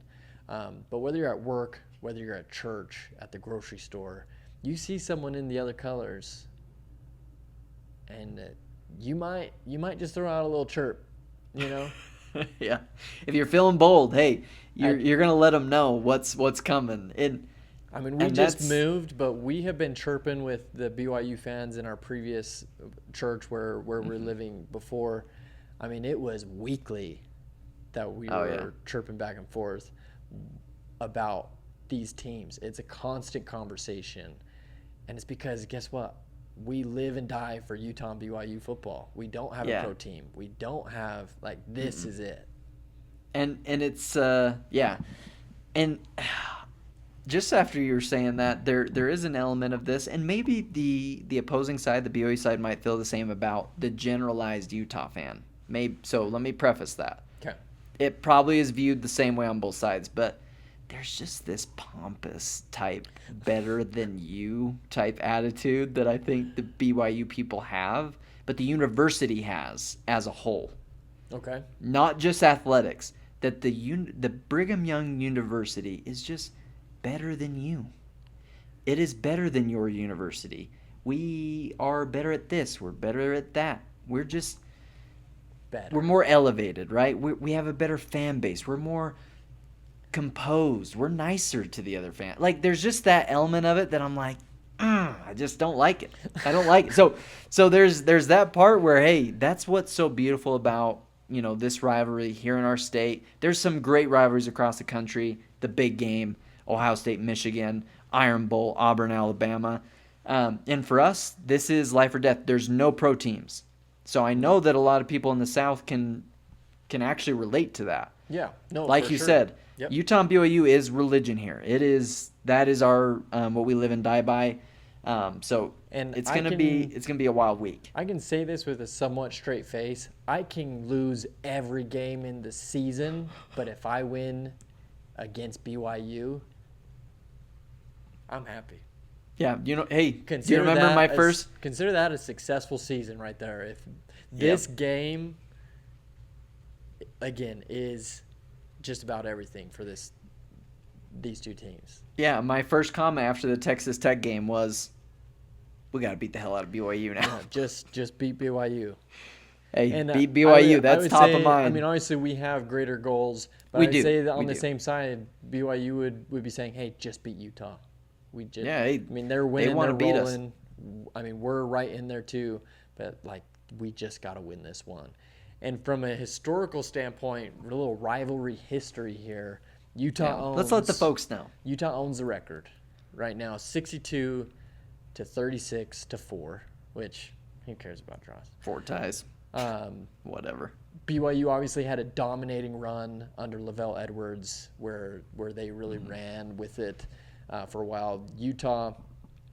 But whether you're at work, whether you're at church, at the grocery store, you see someone in the other colors, and you might just throw out a little chirp, Yeah. If you're feeling bold, hey, you're gonna let them know what's coming. We just moved, but we have been chirping with the BYU fans in our previous church where we're living before. It was weekly that we were chirping back and forth about these teams. It's a constant conversation, and it's because guess what? We live and die for Utah and BYU football. We don't have a pro team. We don't have this is it. And it's and just after you were saying that, there is an element of this, and maybe the opposing side, the BYU side, might feel the same about the generalized Utah fan. So let me preface that. Okay. It probably is viewed the same way on both sides, but there's just this pompous type, better than you type attitude that I think the BYU people have, but the university has as a whole. Okay. Not just athletics. That the Brigham Young University is just better than you. It is better than your university. We are better at this. We're better at that. We're just better. We're more elevated, right? We have a better fan base. We're more composed. We're nicer to the other fan. Like, there's just that element of it that I'm like, I just don't like it. I don't like it. So there's that part where, hey, that's what's so beautiful about, you know, this rivalry here in our state. There's some great rivalries across the country. The big game, Ohio State, Michigan, Iron Bowl, Auburn, Alabama. And for us, this is life or death. There's no pro teams. So I know that a lot of people in the South can actually relate to that. Yeah. No, like you said, yep. Utah and BYU is religion here. That is our what we live and die by. So it's gonna be a wild week. I can say this with a somewhat straight face. I can lose every game in the season, but if I win against BYU, I'm happy. Yeah, hey, do you remember my first? Consider that a successful season right there. If this game, again, is just about everything for these two teams. Yeah, my first comment after the Texas Tech game was, we got to beat the hell out of BYU now. Yeah, just beat BYU. Hey, and, beat BYU. That's top of mind. I mean, obviously, we have greater goals, but I'd say that on the same side, BYU would be saying, hey, just beat Utah. They're winning. They want to beat us. I mean, we're right in there too, but we just got to win this one. And from a historical standpoint, a little rivalry history here. Utah owns. Let's let the folks know. Utah owns the record right now, 62 to 36 to 4. Which who cares about draws? 4 ties. Whatever. BYU obviously had a dominating run under Lavelle Edwards, where they really ran with it. For a while. Utah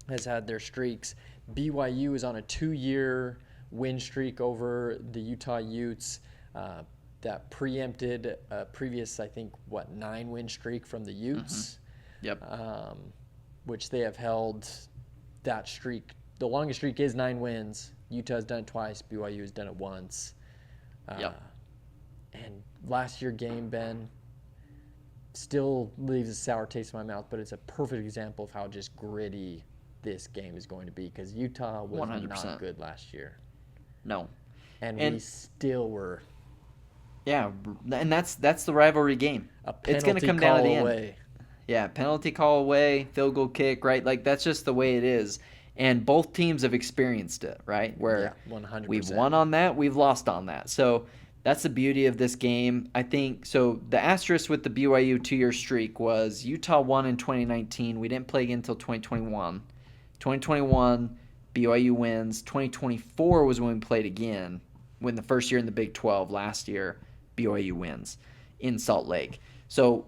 has had their streaks. BYU is on a 2-year win streak over the Utah Utes that preempted a previous, 9-win streak from the Utes. Yep. Which they have held that streak. The longest streak is 9 wins. Utah's done it twice. BYU has done it once. And last year game, Ben, still leaves a sour taste in my mouth, but it's a perfect example of how just gritty this game is going to be because Utah was 100%. Not good last year. No. And we still were. Yeah, and that's the rivalry game. It's going to come down to the end. Yeah, penalty call away, field goal kick, right? That's just the way it is. And both teams have experienced it, right? Where 100%. We've won on that, we've lost on that. So that's the beauty of this game. I think so. The asterisk with the BYU 2-year streak was Utah won in 2019. We didn't play again until 2021. 2021, BYU wins. 2024 was when we played again. When the first year in the Big 12 last year, BYU wins in Salt Lake. So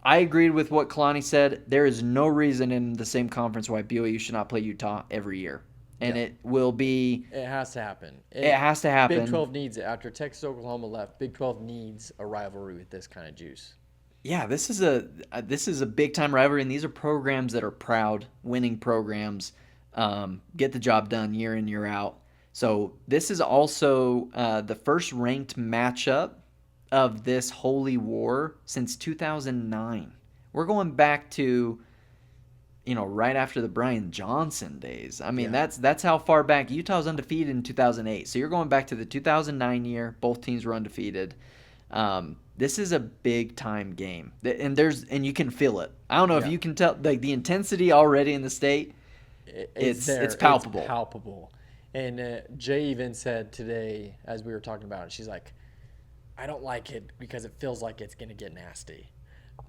I agreed with what Kalani said. There is no reason in the same conference why BYU should not play Utah every year. And it will be... It has to happen. It has to happen. Big 12 needs it. After Texas, Oklahoma left, Big 12 needs a rivalry with this kind of juice. Yeah, this is a big-time rivalry, and these are programs that are proud, winning programs, get the job done year in, year out. So this is also the first ranked matchup of this holy war since 2009. We're going back to... right after the Brian Johnson days. I mean, that's how far back. Utah was undefeated in 2008. So you're going back to the 2009 year. Both teams were undefeated. This is a big-time game. And you can feel it. I don't know if you can tell, the intensity already in the state, it's palpable. It's palpable. And Jay even said today, as we were talking about it, she's like, I don't like it because it feels like it's going to get nasty.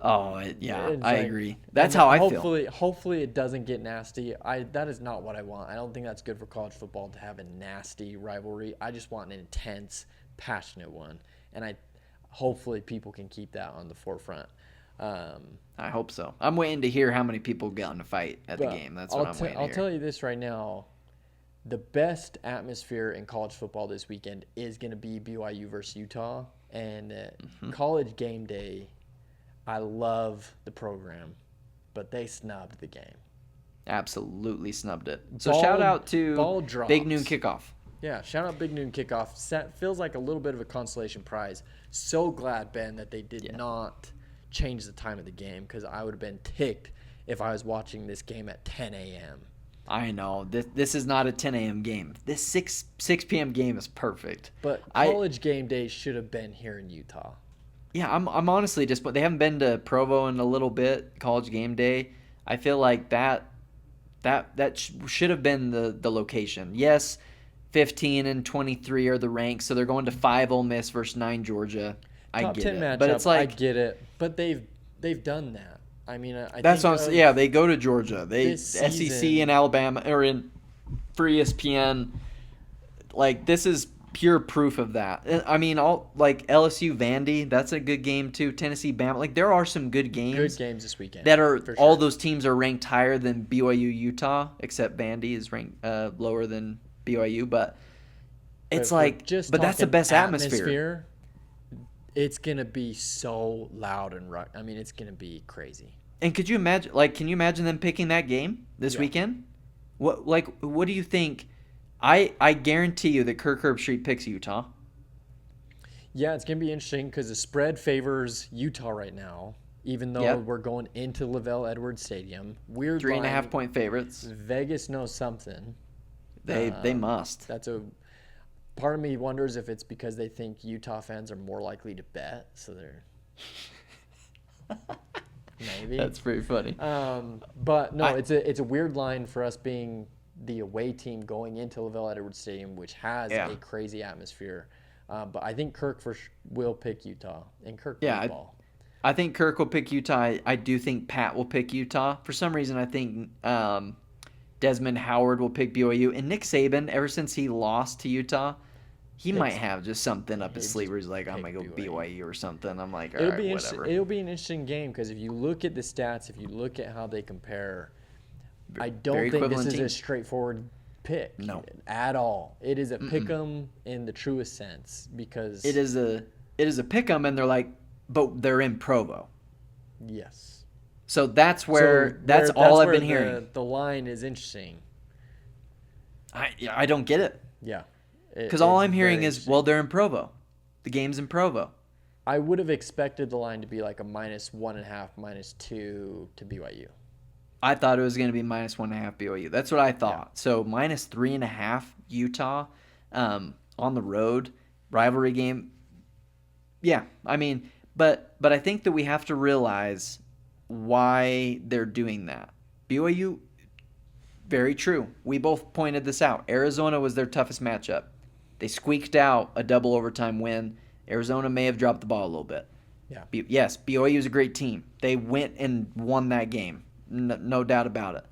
Oh, yeah, I agree. That's how I feel. Hopefully it doesn't get nasty. That is not what I want. I don't think that's good for college football to have a nasty rivalry. I just want an intense, passionate one. And hopefully people can keep that on the forefront. I hope so. I'm waiting to hear how many people get in a fight at the game. That's what I'm waiting to hear. I'll tell you this right now. The best atmosphere in college football this weekend is going to be BYU versus Utah. And college game day, I love the program, but they snubbed the game. Absolutely snubbed it. So shout out to Big Noon Kickoff. Yeah, shout out Big Noon Kickoff. Feels like a little bit of a consolation prize. So glad, Ben, that they did not change the time of the game, because I would have been ticked if I was watching this game at 10 a.m. I know. This is not a 10 a.m. game. This 6 p.m. game is perfect. But college game day should have been here in Utah. Yeah, I'm honestly just, but they haven't been to Provo in a little bit, college game day. I feel like that should have been the location. Yes, 15 and 23 are the ranks, so they're going to 5 Ole Miss versus 9 Georgia. I Top get 10 it. matchup, But it's like, I get it. But they've done that. I mean, that's what they go to Georgia. They SEC season, and Alabama or in for ESPN. Like, this is pure proof of that. I mean, all like LSU Vandy, that's a good game too. Tennessee Bama, like there are some good games. Good games this weekend. That are sure. All those teams are ranked higher than BYU Utah, except Vandy is ranked lower than BYU. But it's but that's the best atmosphere. It's gonna be so loud and I mean, it's gonna be crazy. And could you imagine? Like, can you imagine them picking that game this weekend? What do you think? I guarantee you that Kirk Herbstreit picks Utah. Yeah, it's going to be interesting because the spread favors Utah right now, even though we're going into Lavelle Edwards Stadium. Weird 3.5 point favorites. Vegas knows something. They must. Part of me wonders if it's because they think Utah fans are more likely to bet, so they're maybe. That's pretty funny. But no, it's a weird line for us being the away team going into Lavelle Edwards Stadium, which has a crazy atmosphere. But I think Kirk will pick Utah, and Kirk will ball. I think Kirk will pick Utah. I do think Pat will pick Utah. For some reason, I think Desmond Howard will pick BYU. And Nick Saban, ever since he lost to Utah, he might have just something up his sleeve where he's like, I'm going to go BYU or something. I'm like, all right, whatever. It'll be an interesting game because if you look at the stats, if you look at how they compare, I don't think this is a straightforward pick at all. It is a pick 'em in the truest sense because it is a pick 'em, and they're like, but they're in Provo. Yes. So that's all I've been hearing. The line is interesting. I don't get it. Yeah. Because all I'm hearing is, they're in Provo. The game's in Provo. I would have expected the line to be like a -1.5, -2 to BYU. I thought it was going to be -1.5 BYU. That's what I thought. Yeah. So -3.5 Utah on the road, rivalry game. Yeah, I mean, but I think that we have to realize why they're doing that. BYU, very true. We both pointed this out. Arizona was their toughest matchup. They squeaked out a double overtime win. Arizona may have dropped the ball a little bit. Yeah. Yes, BYU is a great team. They went and won that game. No doubt about it.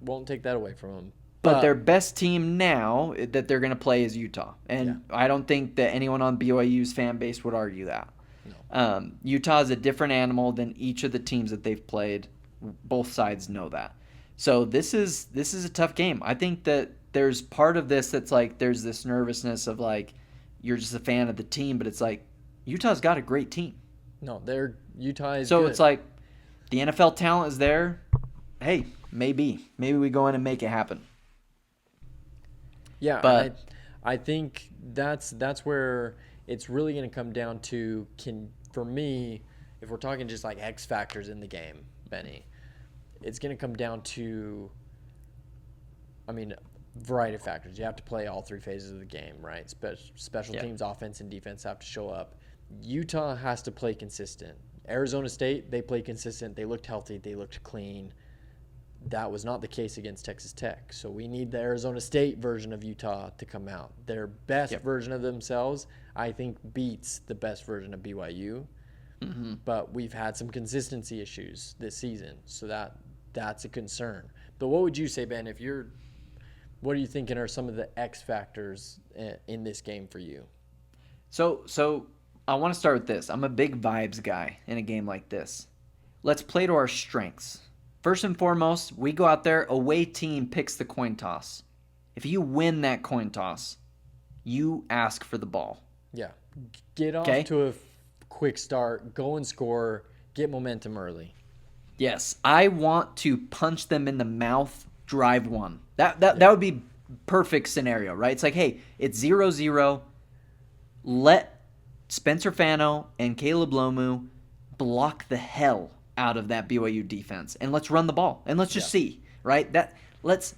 Won't take that away from them. But their best team now that they're going to play is Utah. And I don't think that anyone on BYU's fan base would argue that. No. Utah is a different animal than each of the teams that they've played. Both sides know that. So this is a tough game. I think that there's part of this that's like there's this nervousness of like you're just a fan of the team, but it's like Utah's got a great team. No, Utah is so good. It's like the NFL talent is there. Hey, maybe we go in and make it happen. Yeah, but I think that's where it's really going to come down to for me, if we're talking just like X factors in the game, Benny, it's going to come down to, I mean, variety of factors. You have to play all three phases of the game, right? Special teams, offense, and defense have to show up. Utah has to play consistent. Arizona State, they played consistent. They looked healthy. They looked clean. That was not the case against Texas Tech. So we need the Arizona State version of Utah to come out. Their best version of themselves, I think, beats the best version of BYU. Mm-hmm. But we've had some consistency issues this season. So that's a concern. But what would you say, Ben, what are you thinking are some of the X factors in this game for you? So I want to start with this. I'm a big vibes guy in a game like this. Let's play to our strengths. First and foremost, we go out there, away team picks the coin toss. If you win that coin toss, you ask for the ball. Yeah. Get off to a quick start, go and score. Get momentum early. Yes, I want to punch them in the mouth, drive one. That would be perfect scenario, right? It's like, hey, it's 0-0. Let Spencer Fano and Caleb Lomu block the hell out of that BYU defense, and let's run the ball, and let's just see, right? Let's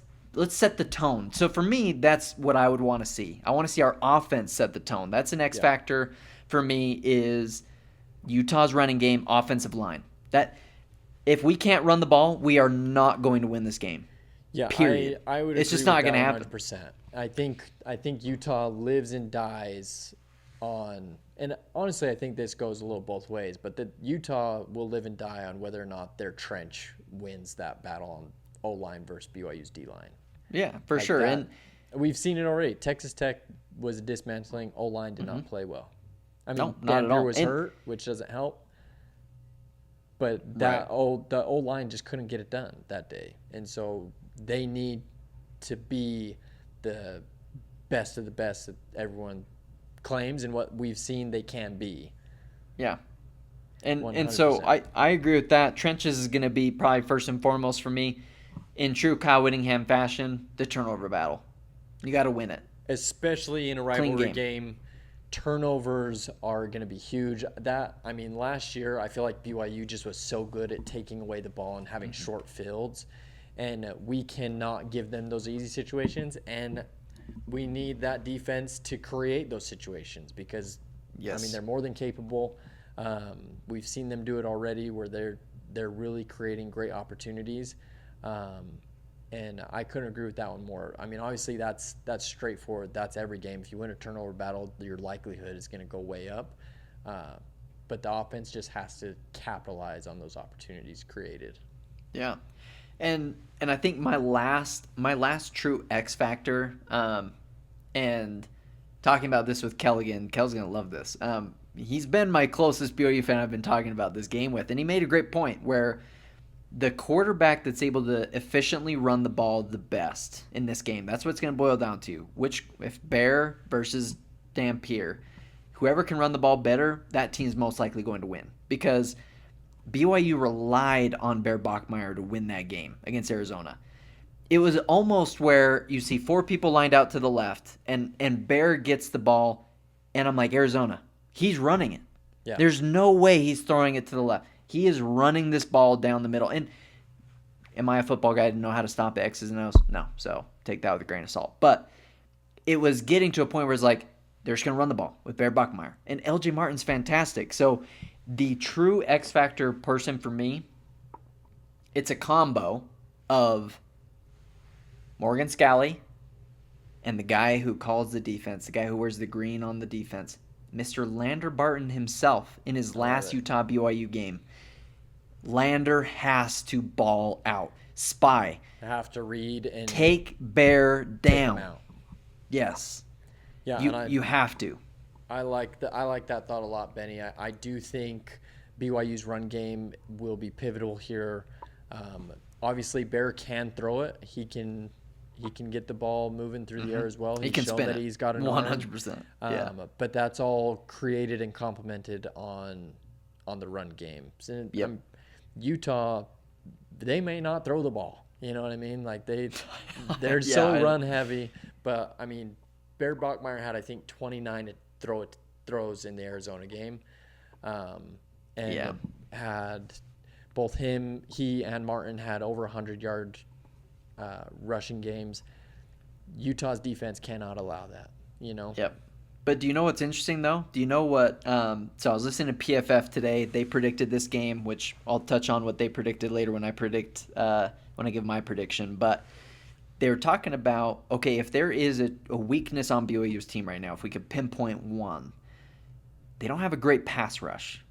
set the tone. So for me, that's what I would want to see. I want to see our offense set the tone. That's an X factor for me is Utah's running game, offensive line. That if we can't run the ball, we are not going to win this game. Yeah, period. I would. It's agree just not with going to that happen. 100%. I think Utah lives and dies on, and honestly, I think this goes a little both ways. But that Utah will live and die on whether or not their trench wins that battle on O-line versus BYU's D-line. Yeah, for sure. That, and we've seen it already. Texas Tech was dismantling. O-line did not play well. I mean, No, not Dan at all. Beer was hurt, which doesn't help. But the O-line just couldn't get it done that day. And so they need to be the best of the best that everyone claims and what we've seen they can be. Yeah. And 100%. so I agree with that. Trenches is going to be probably first and foremost for me. In true Kyle Whittingham fashion, the turnover battle. You got to win it. Especially in a rivalry game. Turnovers are going to be huge. Last year, I feel like BYU just was so good at taking away the ball and having short fields. And we cannot give them those easy situations. And we need that defense to create those situations because, they're more than capable. We've seen them do it already where they're really creating great opportunities. And I couldn't agree with that one more. I mean, obviously that's straightforward. That's every game. If you win a turnover battle, your likelihood is going to go way up. But the offense just has to capitalize on those opportunities created. Yeah, and I think my last true X factor, and talking about this with Kelligan, Kel's gonna love this. He's been my closest BYU fan I've been talking about this game with, and he made a great point where the quarterback that's able to efficiently run the ball the best in this game, that's what it's going to boil down to. If Bear versus Dampier, whoever can run the ball better, that team's most likely going to win. Because BYU relied on Bear Bachmeier to win that game against Arizona. It was almost where you see 4 people lined out to the left, and Bear gets the ball, and I'm like, Arizona, he's running it. Yeah. There's no way he's throwing it to the left. He is running this ball down the middle. And am I a football guy to know how to stop X's and O's? No. So take that with a grain of salt. But it was getting to a point where it's like, they're just going to run the ball with Bear Bachmeier. And LJ Martin's fantastic. So the true X factor person for me, it's a combo of Morgan Scalley and the guy who calls the defense, the guy who wears the green on the defense, Mr. Lander Barton himself in his last Utah BYU game. Lander has to ball out. Spy. Have to read and take Bear down. Take him out. Yes. Yeah, you have to. I like that thought a lot, Benny. I do think BYU's run game will be pivotal here. Obviously, Bear can throw it. He can get the ball moving through the air as well. He can shown spin that it. He's got an 100%. Yeah. But that's all created and complemented on the run game. So, yep. Utah, they may not throw the ball. You know what I mean? Like they're so run heavy. But I mean, Bear Bachmeier had I think 29 throws in the Arizona game, had both he and Martin had over 100-yard rushing games. Utah's defense cannot allow that. You know. Yep. But do you know what's interesting, though? Do you know what so I was listening to PFF today. They predicted this game, which I'll touch on what they predicted later when I give my prediction. But they were talking about, okay, if there is a weakness on BYU's team right now, if we could pinpoint one, they don't have a great pass rush.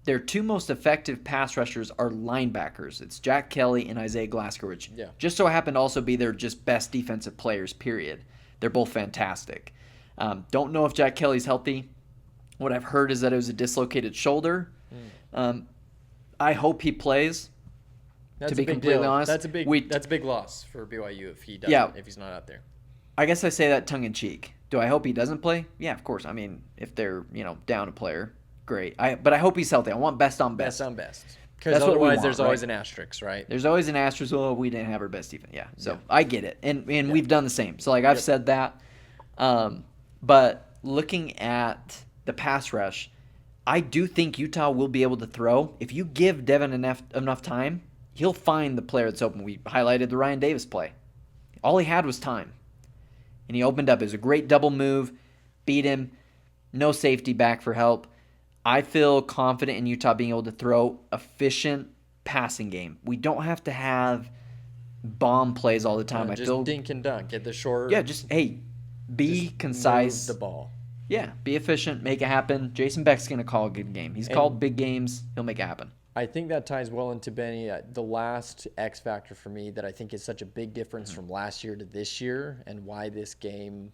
Their 2 most effective pass rushers are linebackers. It's Jack Kelly and Isaiah Glasgow, which just so happened to also be their just best defensive players, period. They're both fantastic. Don't know if Jack Kelly's healthy. What I've heard is that it was a dislocated shoulder. I hope he plays. That's to be completely honest, that's a big loss for BYU if he doesn't. If he's not out there. I guess I say that tongue in cheek. Do I hope he doesn't play? Yeah, of course. I mean, if they're down a player, great. But I hope he's healthy. I want best on best. Best on best. Because otherwise, there's always an asterisk, right? There's always an asterisk. Oh, we didn't have our best defense. Yeah, so I get it, and we've done the same. So like I've said that, but looking at the pass rush, I do think Utah will be able to throw if you give Devin enough time. He'll find the player that's open. We highlighted the Ryan Davis play. All he had was time, and he opened up. It was a great double move, beat him, no safety back for help. I feel confident in Utah being able to throw efficient passing game. We don't have to have bomb plays all the time. Just dink and dunk at the short. Yeah, be concise. Move the ball. Yeah, be efficient, make it happen. Jason Beck's going to call a good game. He's called big games. He'll make it happen. I think that ties well into Benny. The last X factor for me that I think is such a big difference from last year to this year, and why this game,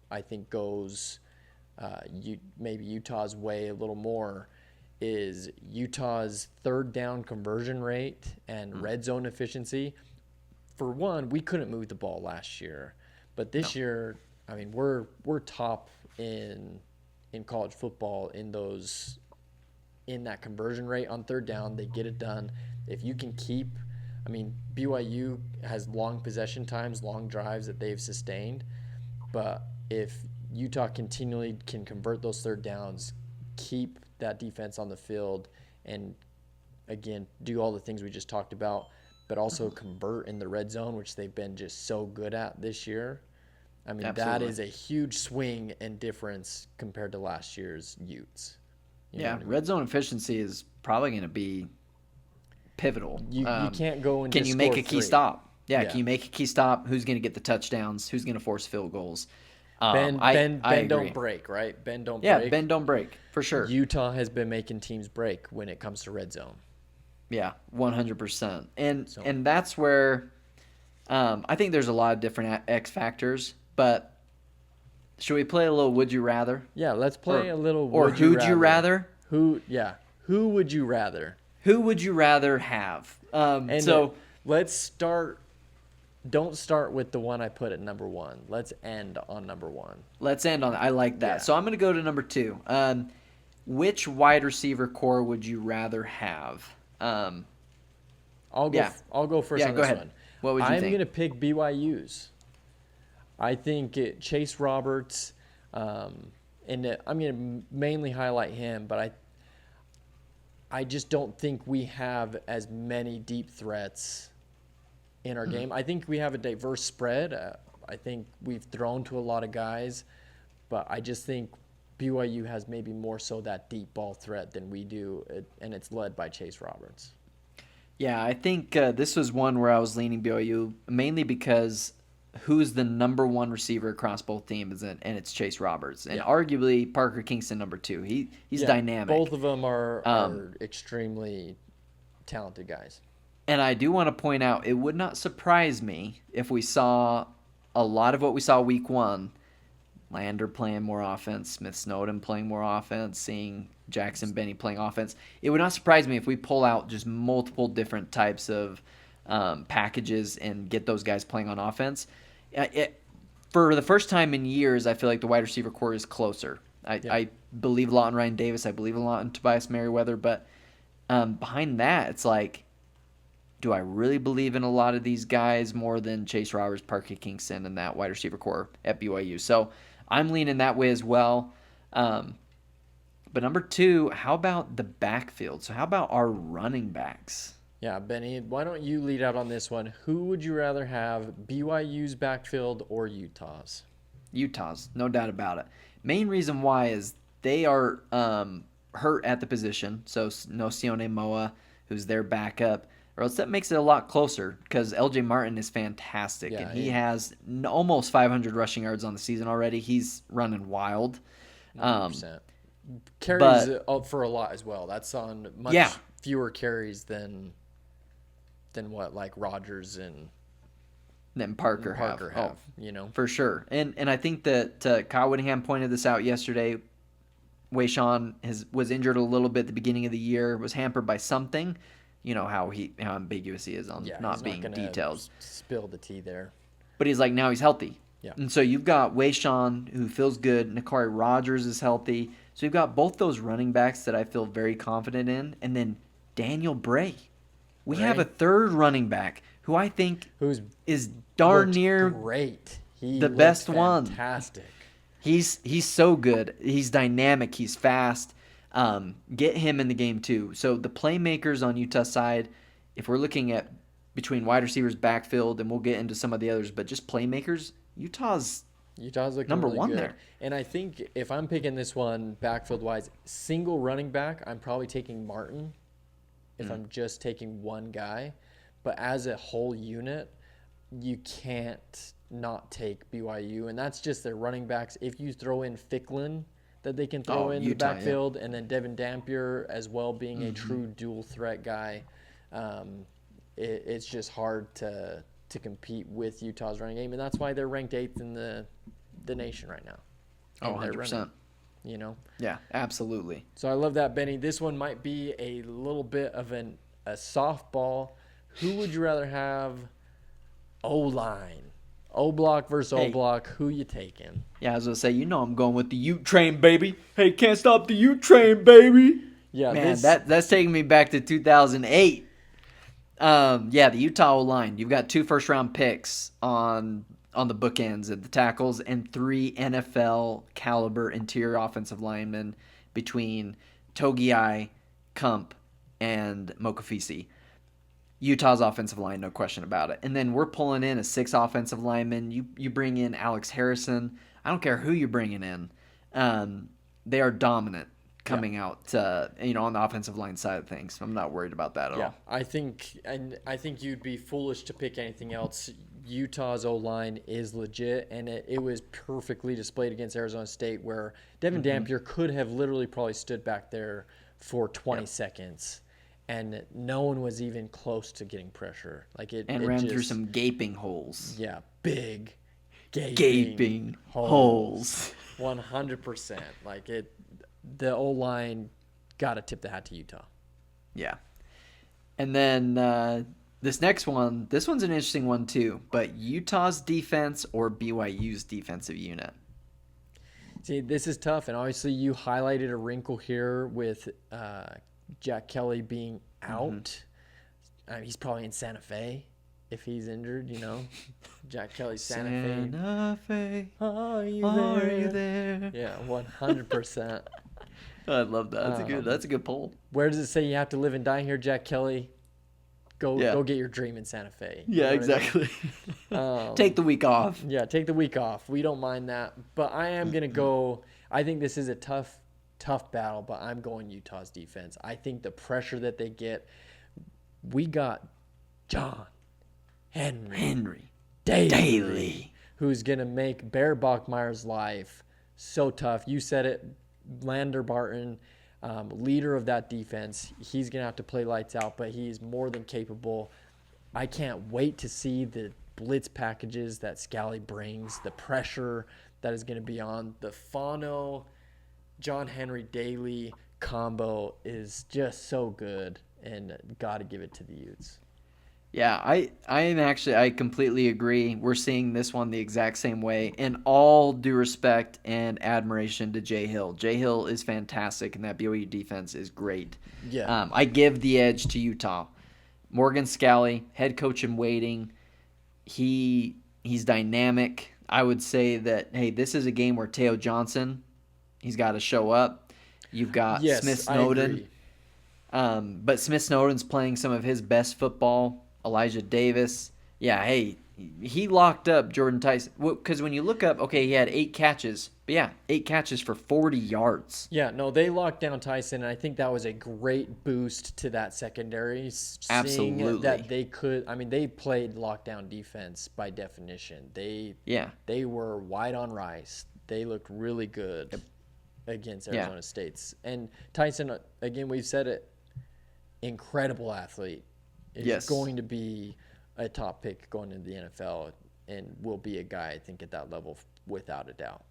I think, goes maybe Utah's way a little more, is Utah's third down conversion rate and red zone efficiency. For one, we couldn't move the ball last year, but this year, I mean, we're top in college football in that conversion rate on third down. They get it done. If you can keep, I mean, BYU has long possession times, long drives that they've sustained, but if Utah continually can convert those third downs, keep that defense on the field, and again, do all the things we just talked about, but also convert in the red zone, which they've been just so good at this year. I mean, That is a huge swing and difference compared to last year's Utes. Red zone efficiency is probably going to be pivotal. You can't go and can just you make score a key three. Stop? Yeah, can you make a key stop? Who's going to get the touchdowns? Who's going to force field goals? Bend don't break, right? Bend don't break. Yeah, bend don't break, for sure. Utah has been making teams break when it comes to red zone. Yeah, 100%. And that's where I think there's a lot of different X factors, but should we play a little Would You Rather? Yeah, let's play a little Would You Rather. Who would you rather? Who would you rather have? Let's start. Don't start with the one I put at number one. Let's end on number one. I like that. Yeah. So I'm going to go to number two. Which wide receiver core would you rather have? I'll go first on this one. What would you think? I'm going to pick BYU's. I think Chase Roberts, and I'm going to mainly highlight him, but I just don't think we have as many deep threats in our game. I think we have a diverse spread. I think we've thrown to a lot of guys, but I just think BYU has maybe more so that deep ball threat than we do, and it's led by Chase Roberts. Yeah, I think this was one where I was leaning BYU, mainly because who's the number one receiver across both teams, and it's Chase Roberts. And arguably Parker Kingston number two. He's dynamic. Both of them are extremely talented guys. And I do want to point out, it would not surprise me if we saw a lot of what we saw week one. Lander playing more offense, Smith Snowden playing more offense, seeing Jackson Benny playing offense. It would not surprise me if we pull out just multiple different types of packages and get those guys playing on offense. For the first time in years, I feel like the wide receiver core is closer. I believe a lot in Ryan Davis. I believe a lot in Tobias Merriweather. But behind that, it's like, do I really believe in a lot of these guys more than Chase Roberts, Parker Kingston, and that wide receiver core at BYU? So I'm leaning that way as well. But number two, how about the backfield? So how about our running backs? Yeah, Benny, why don't you lead out on this one? Who would you rather have, BYU's backfield or Utah's? Utah's, no doubt about it. Main reason why is they are hurt at the position. So no Sione Moa, who's their backup. Or else that makes it a lot closer because LJ Martin is fantastic. And he has almost 500 rushing yards on the season already. He's running wild. 100%. Carries up for a lot as well. That's on much fewer carries than what like Rodgers and Parker have. For sure. And I think that Kyle Whittingham pointed this out yesterday. Wayshawn was injured a little bit at the beginning of the year, was hampered by something. You know how ambiguous he is on not being detailed. Spill the tea there. But he's like, now he's healthy. Yeah. And so you've got Wayshawn, who feels good. Nakari Rodgers is healthy. So we've got both those running backs that I feel very confident in, and then Daniel Bray. We have a third running back who I think is darn near great. The best one. Fantastic. He's so good. He's dynamic. He's fast. Get him in the game too. So the playmakers on Utah's side, if we're looking at between wide receivers, backfield, and we'll get into some of the others, but just playmakers, Utah's looking number really one good there. And I think if I'm picking this one backfield wise, single running back, I'm probably taking Martin if I'm just taking one guy. But as a whole unit, you can't not take BYU, and that's just their running backs. If you throw in Ficklin that they can throw in Utah, the backfield, and then Devin Dampier as well being a true dual threat guy, it's just hard to compete with Utah's running game, and that's why they're ranked 8th in the nation right now. 100%. You know? Yeah, absolutely. So I love that, Benny. This one might be a little bit of a softball. Who would you rather have? O-line. O-block versus O-block. Who you taking? Yeah, I was going to say, I'm going with the Ute train, baby. Hey, can't stop the Ute train, baby. Yeah, man, that's taking me back to 2008. The Utah O-line. You've got 2 first-round picks on the bookends of the tackles and 3 NFL caliber interior offensive linemen between Togiai, Kump, and Mokafisi. Utah's offensive line, no question about it. And then we're pulling in a 6 offensive lineman. You bring in Alex Harrison. I don't care who you're bringing in. They are dominant coming out, on the offensive line side of things. I'm not worried about that at all. I think you'd be foolish to pick anything else. Utah's O-line is legit, and it was perfectly displayed against Arizona State, where Devin Dampier could have literally probably stood back there for 20 seconds. And no one was even close to getting pressure. Ran through some gaping holes. Yeah, big gaping holes. 100%. The O-line got to tip the hat to Utah. Yeah. And then this one's an interesting one too. But Utah's defense or BYU's defensive unit? See, this is tough. And obviously you highlighted a wrinkle here with Jack Kelly being out. He's probably in Santa Fe if he's injured, Jack Kelly's Santa Fe. Are you there? Yeah, 100%. I love that. That's a good poll. Where does it say you have to live and die here, Jack Kelly? Go get your dream in Santa Fe. Yeah, exactly. Take the week off. Yeah, take the week off. We don't mind that. But I am going to go. I think this is a tough battle, but I'm going Utah's defense. I think the pressure that they get, we got John Henry Daly, who's going to make Bear Bachmeier's life so tough. You said it, Lander Barton, leader of that defense. He's going to have to play lights out, but he's more than capable. I can't wait to see the blitz packages that Scally brings, the pressure that is going to be on the Fano John Henry Daly combo is just so good, and got to give it to the Utes. Yeah, I completely agree. We're seeing this one the exact same way. And all due respect and admiration to Jay Hill. Jay Hill is fantastic, and that BYU defense is great. Yeah. I give the edge to Utah. Morgan Scally, head coach in waiting. He's dynamic. I would say that, hey, this is a game where Teo Johnson, he's got to show up. You've got Smith Snowden. But Smith Snowden's playing some of his best football. Elijah Davis. Yeah, hey, he locked up Jordan Tyson. Because when you look up, okay, he had 8 catches. But yeah, 8 catches for 40 yards. Yeah, no, they locked down Tyson, and I think that was a great boost to that secondary. Absolutely. That they could, they played lockdown defense by definition. They were wide on rice. They looked really good against Arizona State's. And Tyson, again, we've said it, incredible athlete. Is going to be a top pick going into the NFL and will be a guy, I think, at that level without a doubt.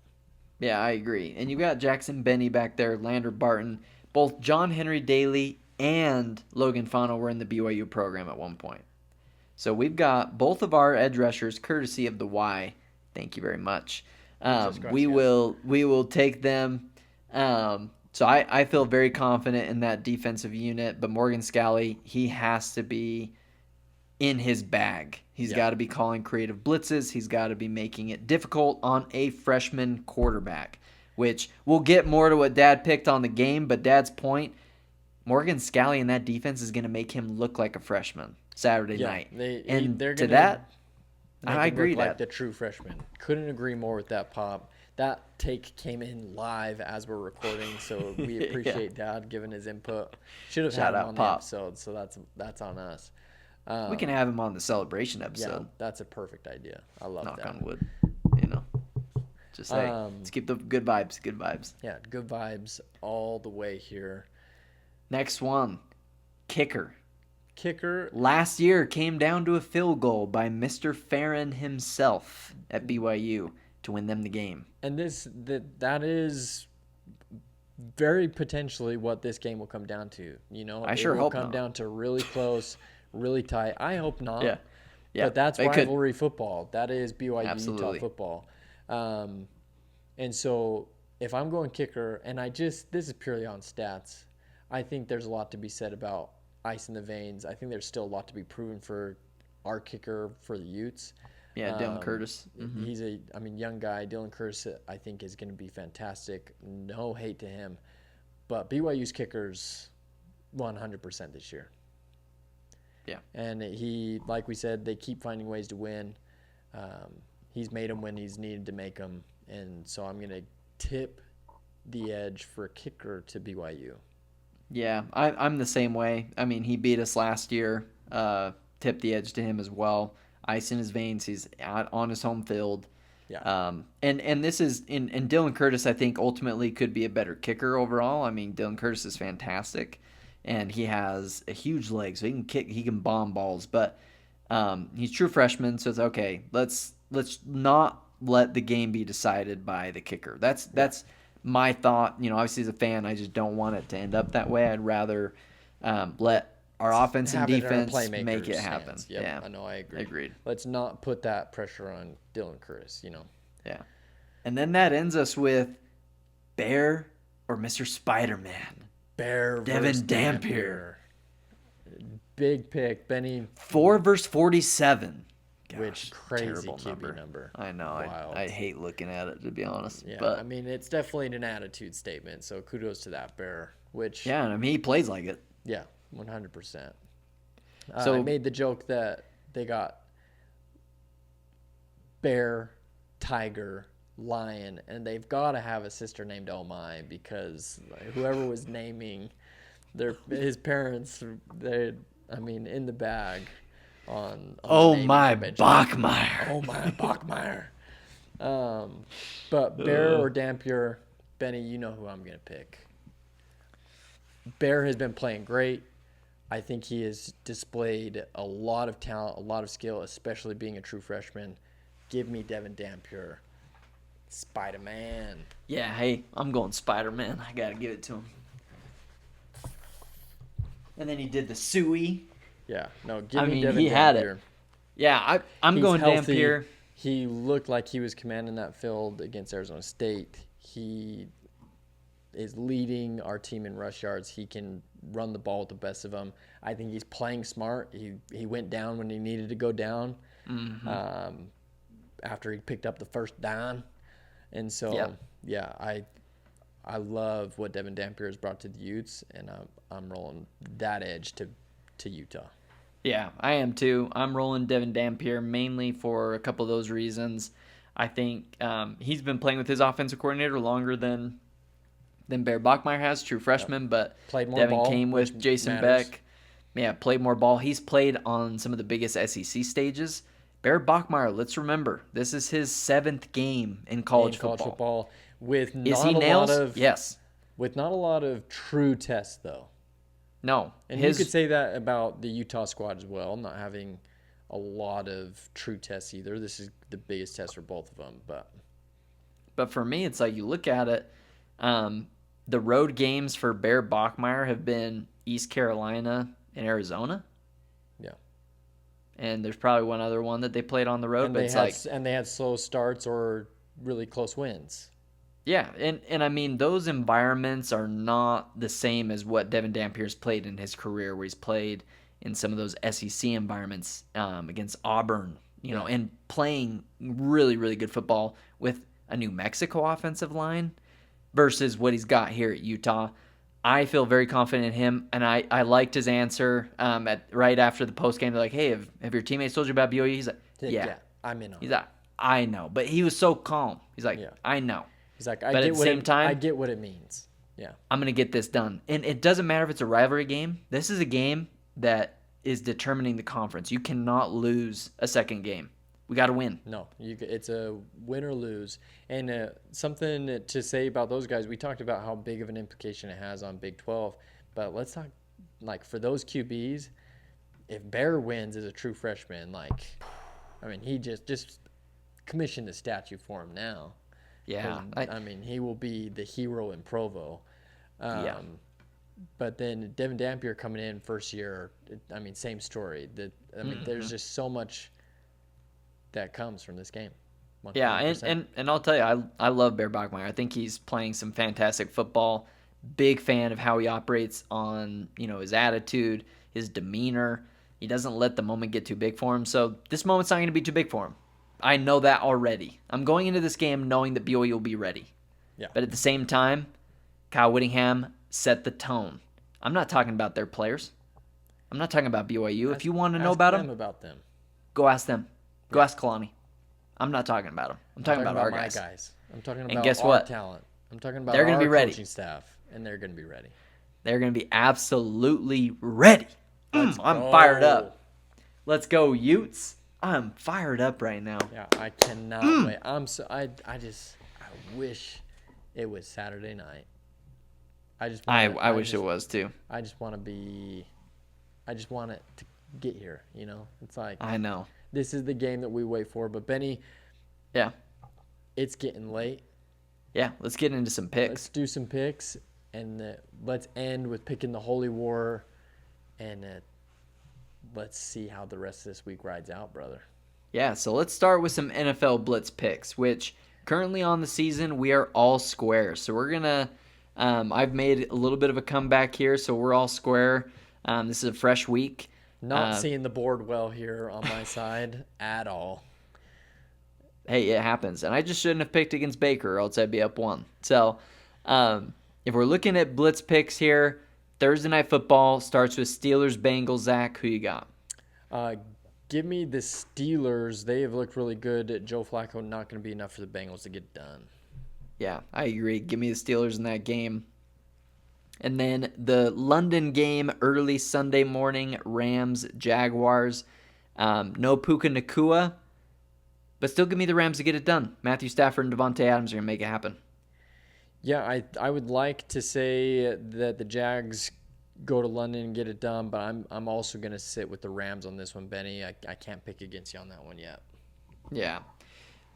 Yeah, I agree. And you've got Jackson Benny back there, Lander Barton. Both John Henry Daly and Logan Fano were in the BYU program at one point. So we've got both of our edge rushers, courtesy of the Y. Thank you very much. We will take them. So I feel very confident in that defensive unit, but Morgan Scalley, he has to be in his bag. He's got to be calling creative blitzes. He's got to be making it difficult on a freshman quarterback, which we'll get more to what Dad picked on the game, but Dad's point, Morgan Scalley in that defense is going to make him look like a freshman Saturday night. They're to gonna that, make I him agree look that. like the true freshman. Couldn't agree more with that, Pop. That take came in live as we're recording, so we appreciate Dad giving his input. Should have had him on the episode, so that's on us. We can have him on the celebration episode. Yeah, that's a perfect idea. I love that. Knock on wood, Just say, let's keep the good vibes. Good vibes. Yeah, good vibes all the way here. Next one, kicker. Kicker. Last year came down to a field goal by Mr. Farron himself at BYU to win them the game. And that is very potentially what this game will come down to. I sure hope it will come down to really close, really tight. I hope not. Yeah. But that's rivalry football. That is BYU Utah football. And so if I'm going kicker, and this is purely on stats, I think there's a lot to be said about ice in the veins. I think there's still a lot to be proven for our kicker for the Utes. Yeah, Dylan Curtis. Mm-hmm. He's a young guy. Dylan Curtis, I think, is going to be fantastic. No hate to him. But BYU's kicker's 100% this year. Yeah. And like we said, they keep finding ways to win. He's made them when he's needed to make them. And so I'm going to tip the edge for kicker to BYU. Yeah, I'm the same way. I mean, he beat us last year. Tipped the edge to him as well. Ice in his veins. He's out on his home field. Yeah. And this is and Dylan Curtis, I think, ultimately could be a better kicker overall. I mean, Dylan Curtis is fantastic, and he has a huge leg, so he can kick. He can bomb balls, but he's true freshman, so it's okay. Let's not let the game be decided by the kicker. That's my thought. Obviously as a fan, I just don't want it to end up that way. I'd rather let our offense and defense make it happen. Yep, yeah, I know. I agree. Agreed. Let's not put that pressure on Dylan Curtis. Yeah, and then that ends us with Bear or Mr. Spider-Man. Bear versus Devin Dampier. Big pick, Benny. 4 versus 47. Gosh, which crazy terrible QB number. I know. I hate looking at it, to be honest. Yeah, but it's definitely an attitude statement. So kudos to that Bear. Which he plays like it. Yeah, 100%. So I made the joke that they got bear, tiger, lion, and they've got to have a sister named Oh My, because whoever was naming his parents, in the bag on Oh My Bachmeier. Oh My Bachmeier. But Bear or Dampier, Benny, you know who I'm going to pick. Bear has been playing great. I think he has displayed a lot of talent, a lot of skill, especially being a true freshman. Give me Devin Dampier. Spider-Man. Yeah, hey, I'm going Spider-Man. I got to give it to him. And then he did the suey. Yeah, no, give me Devin he Dampier. had it. Yeah, I'm going healthy. Dampier. He looked like he was commanding that field against Arizona State. He is leading our team in rush yards. He can run the ball with the best of them. I think he's playing smart. He went down when he needed to go down after he picked up the first down. And so, I love what Devin Dampier has brought to the Utes, and I'm rolling that edge to Utah. Yeah, I am too. I'm rolling Devin Dampier mainly for a couple of those reasons. I think he's been playing with his offensive coordinator longer than Bear Bachmeier has, true freshman, but played more Devin ball, came with Jason matters. Beck. Yeah, played more ball. He's played on some of the biggest SEC stages. Bear Bachmeier, let's remember, this is his 7th game in college football. With Is not he a nails? lot of Yes. With not a lot of true tests, though. No. And you could say that about the Utah squad as well, not having a lot of true tests either. This is the biggest test for both of them. But for me, it's like you look at it, the road games for Bear Bachmeier have been East Carolina and Arizona. Yeah. And there's probably one other one that they played on the road, And they had slow starts or really close wins. Yeah, and I mean, those environments are not the same as what Devin Dampier's played in his career, where he's played in some of those SEC environments against Auburn, and playing really, really good football with a New Mexico offensive line versus what he's got here at Utah. I feel very confident in him, and I liked his answer right after the post game. They're like, "Hey, have your teammates told you about BYU?" He's like, "Yeah, I'm in on He's it. like, "I know," but he was so calm. He's like, Yeah. "I know." He's like, But at the same time, I get what it means. Yeah. I'm going to get this done. And it doesn't matter if it's a rivalry game. This is a game that is determining the conference. You cannot lose a second game. We got to win. No, it's a win or lose. And something to say about those guys, we talked about how big of an implication it has on Big 12. But let's talk, like, for those QBs, if Bear wins as a true freshman, he just commissioned a statue for him now. Yeah. He will be the hero in Provo. Yeah. But then Devin Dampier coming in first year, same story. There's just so much that comes from this game. 100%. Yeah, and I'll tell you, I love Bear Bachmeier. I think he's playing some fantastic football. Big fan of how he operates on, his attitude, his demeanor. He doesn't let the moment get too big for him. So this moment's not going to be too big for him. I know that already. I'm going into this game knowing that BYU will be ready. Yeah. But at the same time, Kyle Whittingham set the tone. I'm not talking about their players. I'm not talking about BYU. If you want to know about them, go ask them. Go ask Kalani. I'm not talking about them. I'm talking about our my guys. I'm talking And about guess our what? talent. I'm talking about They're gonna our be ready. coaching staff, and they're going to be ready. They're going to be absolutely ready. I'm go. fired up. Let's go, Utes. I'm fired up right now. Yeah, I cannot wait. I wish it was Saturday night. I wish it was too. I just want it to get here, It's like, I know. this is the game that we wait for. But Benny, Yeah. it's getting late. Yeah, let's get into some picks. Let's do some picks, and let's end with picking the Holy War, and let's see how the rest of this week rides out, brother. Yeah, so let's start with some NFL Blitz picks, which currently on the season, we are all square. So we're going to, I've made a little bit of a comeback here, so we're all square. This is a fresh week. Not seeing the board well here on my side at all. Hey, it happens. And I just shouldn't have picked against Baker, or else I'd be up 1. So if we're looking at Blitz picks here, Thursday Night Football starts with Steelers-Bengals. Zach, who you got? Give me the Steelers. They have looked really good. Joe Flacco not going to be enough for the Bengals to get it done. Yeah, I agree. Give me the Steelers in that game. And then the London game, early Sunday morning, Rams-Jaguars. No Puka Nacua, but still give me the Rams to get it done. Matthew Stafford and Devontae Adams are going to make it happen. Yeah, I would like to say that the Jags go to London and get it done, but I'm also going to sit with the Rams on this one, Benny. I can't pick against you on that one yet. Yeah.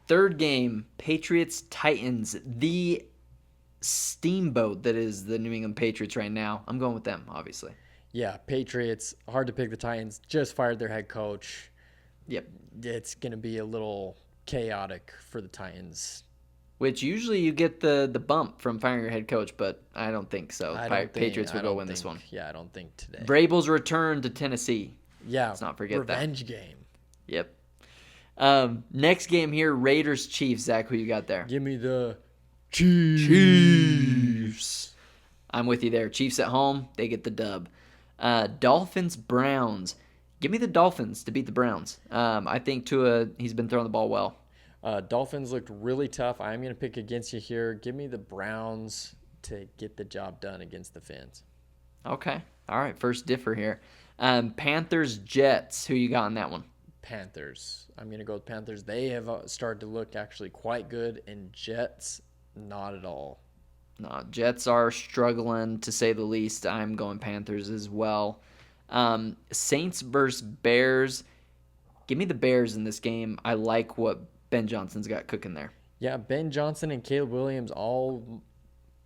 Third game, Patriots-Titans. The steamboat that is the New England Patriots right now. I'm going with them, obviously. Yeah, Patriots. Hard to pick the Titans. Just fired their head coach. Yep. It's going to be a little chaotic for the Titans. Which usually you get the bump from firing your head coach, but I don't think so. Patriots will go win this one. Yeah, I don't think today. Vrabel's return to Tennessee. Yeah, let's not forget revenge game. Yep. Next game here, Raiders-Chiefs. Zach, who you got there? Give me the Chiefs. I'm with you there. Chiefs at home, they get the dub. Dolphins-Browns. Give me the Dolphins to beat the Browns. I think Tua, he's been throwing the ball well. Dolphins looked really tough. I'm going to pick against you here. Give me the Browns to get the job done against the Fins. Okay. All right. First differ here. Panthers-Jets. Who you got on that one? Panthers. I'm going to go with Panthers. They have started to look actually quite good, and Jets, not at all. No, Jets are struggling, to say the least. I'm going Panthers as well. Saints versus Bears. Give me the Bears in this game. I like what Ben Johnson's got cooking there. Yeah, Ben Johnson and Caleb Williams all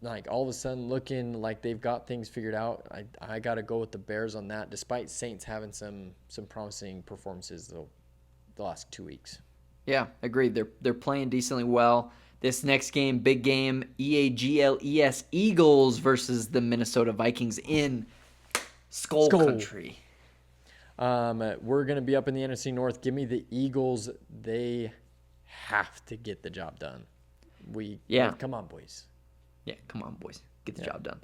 of a sudden looking like they've got things figured out. I got to go with the Bears on that, despite Saints having some promising performances the last 2 weeks. Yeah, agreed. They're playing decently well. This next game, big game, Eagles Eagles versus the Minnesota Vikings in Skull Country. We're going to be up in the NFC North. Give me the Eagles. They have to get the job done. Come on, boys. Yeah, come on, boys. Get the job done.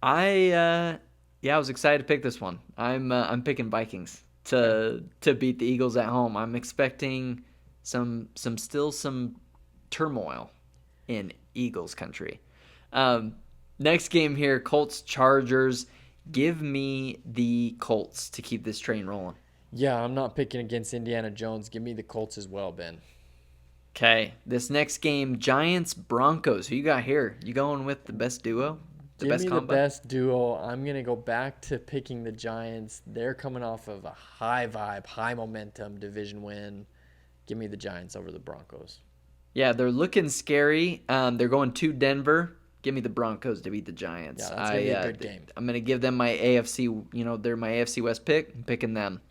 I was excited to pick this one. I'm picking Vikings to beat the Eagles at home. I'm expecting some turmoil in Eagles country. Next game here, Colts Chargers. Give me the Colts to keep this train rolling. Yeah, I'm not picking against Indiana Jones. Give me the Colts as well, Ben. Okay, this next game, Giants Broncos. Who you got here? You going with the best duo? Give me the best duo. I'm going to go back to picking the Giants. They're coming off of a high vibe, high momentum division win. Give me the Giants over the Broncos. Yeah, they're looking scary. They're going to Denver. Give me the Broncos to beat the Giants. Yeah, that's going to be a good game. I'm going to give them my AFC, they're my AFC West pick. I'm picking them.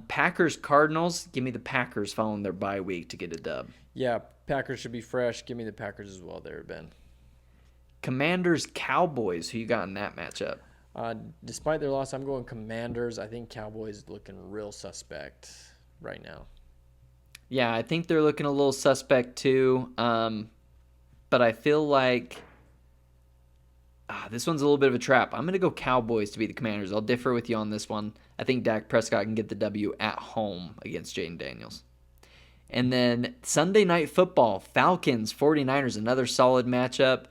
Packers Cardinals. Give me the Packers following their bye week to get a dub. Yeah, Packers should be fresh. Give me the Packers as well there, Ben. Commanders Cowboys. Who you got in that matchup? Despite their loss, I'm going Commanders. I think Cowboys looking real suspect right now. Yeah, I think they're looking a little suspect too. But I feel like this one's a little bit of a trap. I'm going to go Cowboys to beat the Commanders. I'll differ with you on this one. I think Dak Prescott can get the W at home against Jaden Daniels. And then Sunday Night Football, Falcons, 49ers, another solid matchup.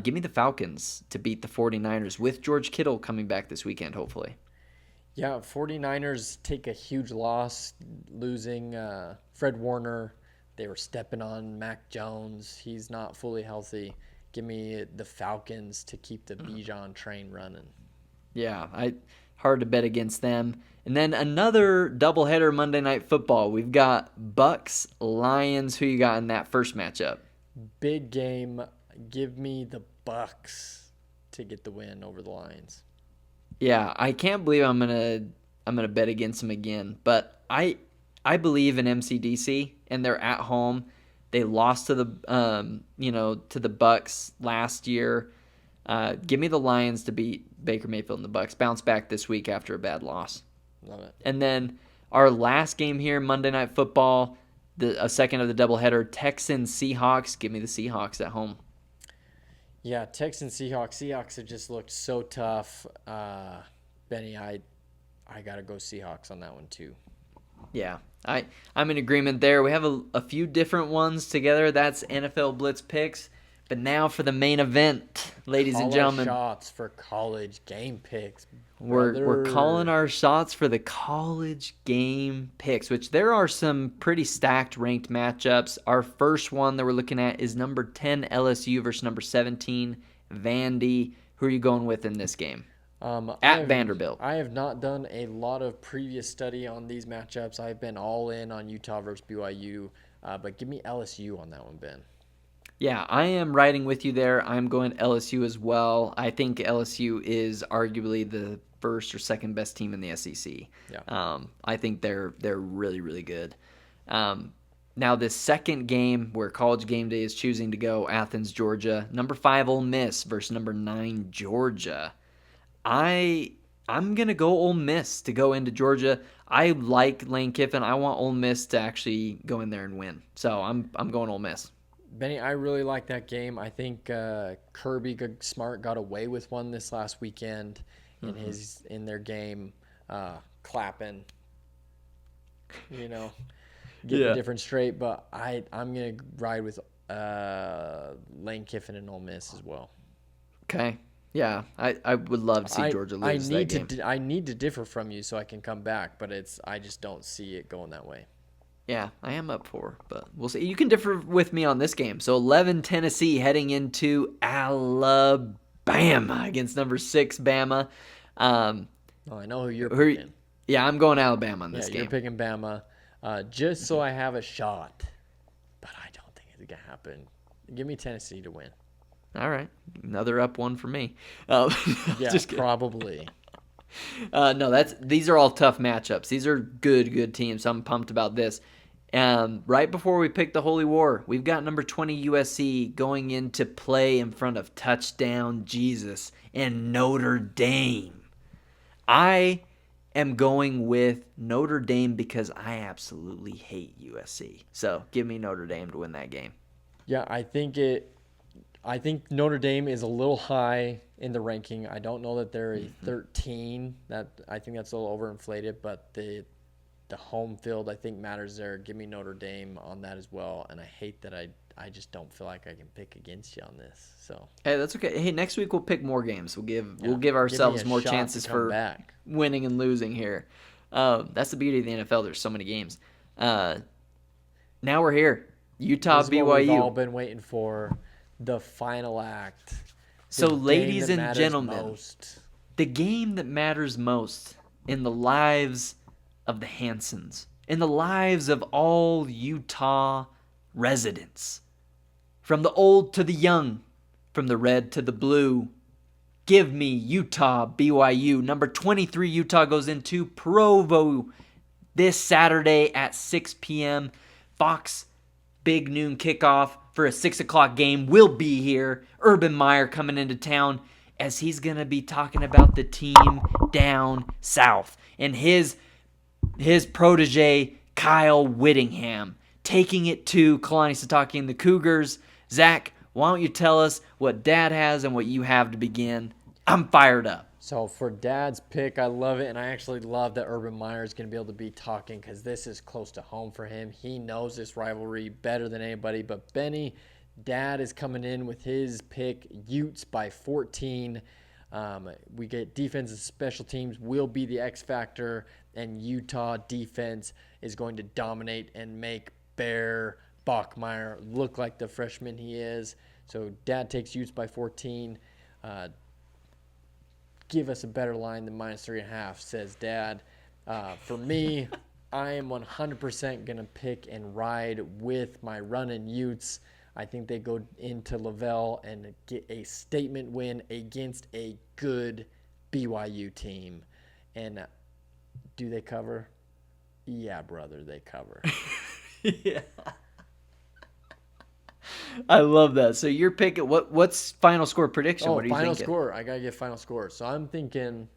Give me the Falcons to beat the 49ers with George Kittle coming back this weekend, hopefully. Yeah, 49ers take a huge loss, losing Fred Warner. They were stepping on Mac Jones. He's not fully healthy. Give me the Falcons to keep the Bijan train running. Yeah, hard to bet against them. And then another doubleheader Monday Night Football. We've got Bucks, Lions. Who you got in that first matchup? Big game. Give me the Bucks to get the win over the Lions. Yeah, I can't believe I'm gonna bet against them again. But I believe in MCDC, and they're at home. They lost to the Bucks last year. Give me the Lions to beat Baker Mayfield and the Bucks. Bounce back this week after a bad loss. Love it. And then our last game here, Monday Night Football, a second of the doubleheader, Texans Seahawks. Give me the Seahawks at home. Yeah, Texans Seahawks. Seahawks have just looked so tough. Benny, I got to go Seahawks on that one too. Yeah, I'm in agreement there. We have a few different ones together. That's NFL Blitz picks. But now for the main event, ladies and gentlemen. Shots for college game picks. We're calling our shots for the college game picks, which there are some pretty stacked ranked matchups. Our first one that we're looking at is number 10 LSU versus number 17 Vandy. Who are you going with in this game? Vanderbilt. I have not done a lot of previous study on these matchups. I've been all in on Utah versus BYU, but give me LSU on that one, Ben. Yeah, I am riding with you there. I'm going LSU as well. I think LSU is arguably the first or second best team in the SEC. Yeah. I think they're really, really good. Now, this second game where College Game Day is choosing to go, Athens, Georgia, number 5 Ole Miss versus number 9 Georgia. I'm going to go Ole Miss to go into Georgia. I like Lane Kiffin. I want Ole Miss to actually go in there and win. So I'm going Ole Miss. Benny, I really like that game. I think Kirby Smart got away with one this last weekend in their game, clapping, get the different straight. But I'm going to ride with Lane Kiffin and Ole Miss as well. Okay. Yeah, I would love to see Georgia lose that game. I need to differ from you so I can come back, but I just don't see it going that way. Yeah, I am up for, but we'll see. You can differ with me on this game. So 11 Tennessee heading into Alabama against number 6 Bama. I know who you're picking. Yeah, I'm going Alabama on this game. You're picking Bama, just so I have a shot, but I don't think it's gonna happen. Give me Tennessee to win. All right, another up one for me. Yeah, probably. No, these are all tough matchups. These are good teams. So I'm pumped about this. Right before we pick the Holy War, we've got number 20 USC going into play in front of touchdown Jesus and Notre Dame. I am going with Notre Dame because I absolutely hate USC. So give me Notre Dame to win that game. Yeah, I think Notre Dame is a little high in the ranking. I don't know that they're a 13. I think that's a little overinflated, but the home field I think matters there. Give me Notre Dame on that as well. And I hate that I just don't feel like I can pick against you on this. So hey, that's okay. Hey, next week we'll pick more games. We'll give ourselves more chances for winning and losing here. That's the beauty of the NFL. There's so many games. Now we're here. Utah, this is BYU. What we've all been waiting for. The final act. So, ladies and gentlemen, the game that matters most in the lives of the Hansons, in the lives of all Utah residents, from the old to the young, from the red to the blue, give me Utah, BYU. Number 23, Utah goes into Provo this Saturday at 6 p.m. Fox big noon kickoff for a 6 o'clock game will be here. Urban Meyer coming into town as he's going to be talking about the team down south and his protege, Kyle Whittingham, taking it to Kalani Sitake and the Cougars. Zach, why don't you tell us what Dad has and what you have to begin? I'm fired up. So for Dad's pick, I love it, and I actually love that Urban Meyer is going to be able to be talking because this is close to home for him. He knows this rivalry better than anybody. But Benny, Dad is coming in with his pick, Utes by 14. We get defense and special teams will be the X factor, and Utah defense is going to dominate and make Bear Bachmeier look like the freshman he is. So Dad takes Utes by 14. Give us a better line than -3.5, says Dad. For me, I am 100% going to pick and ride with my running Utes. I think they go into Lavelle and get a statement win against a good BYU team. And do they cover? Yeah, brother, they cover. Yeah. I love that. So you're picking what's final score prediction? Oh, what are you final thinking? score. I gotta get final score. So I'm thinking.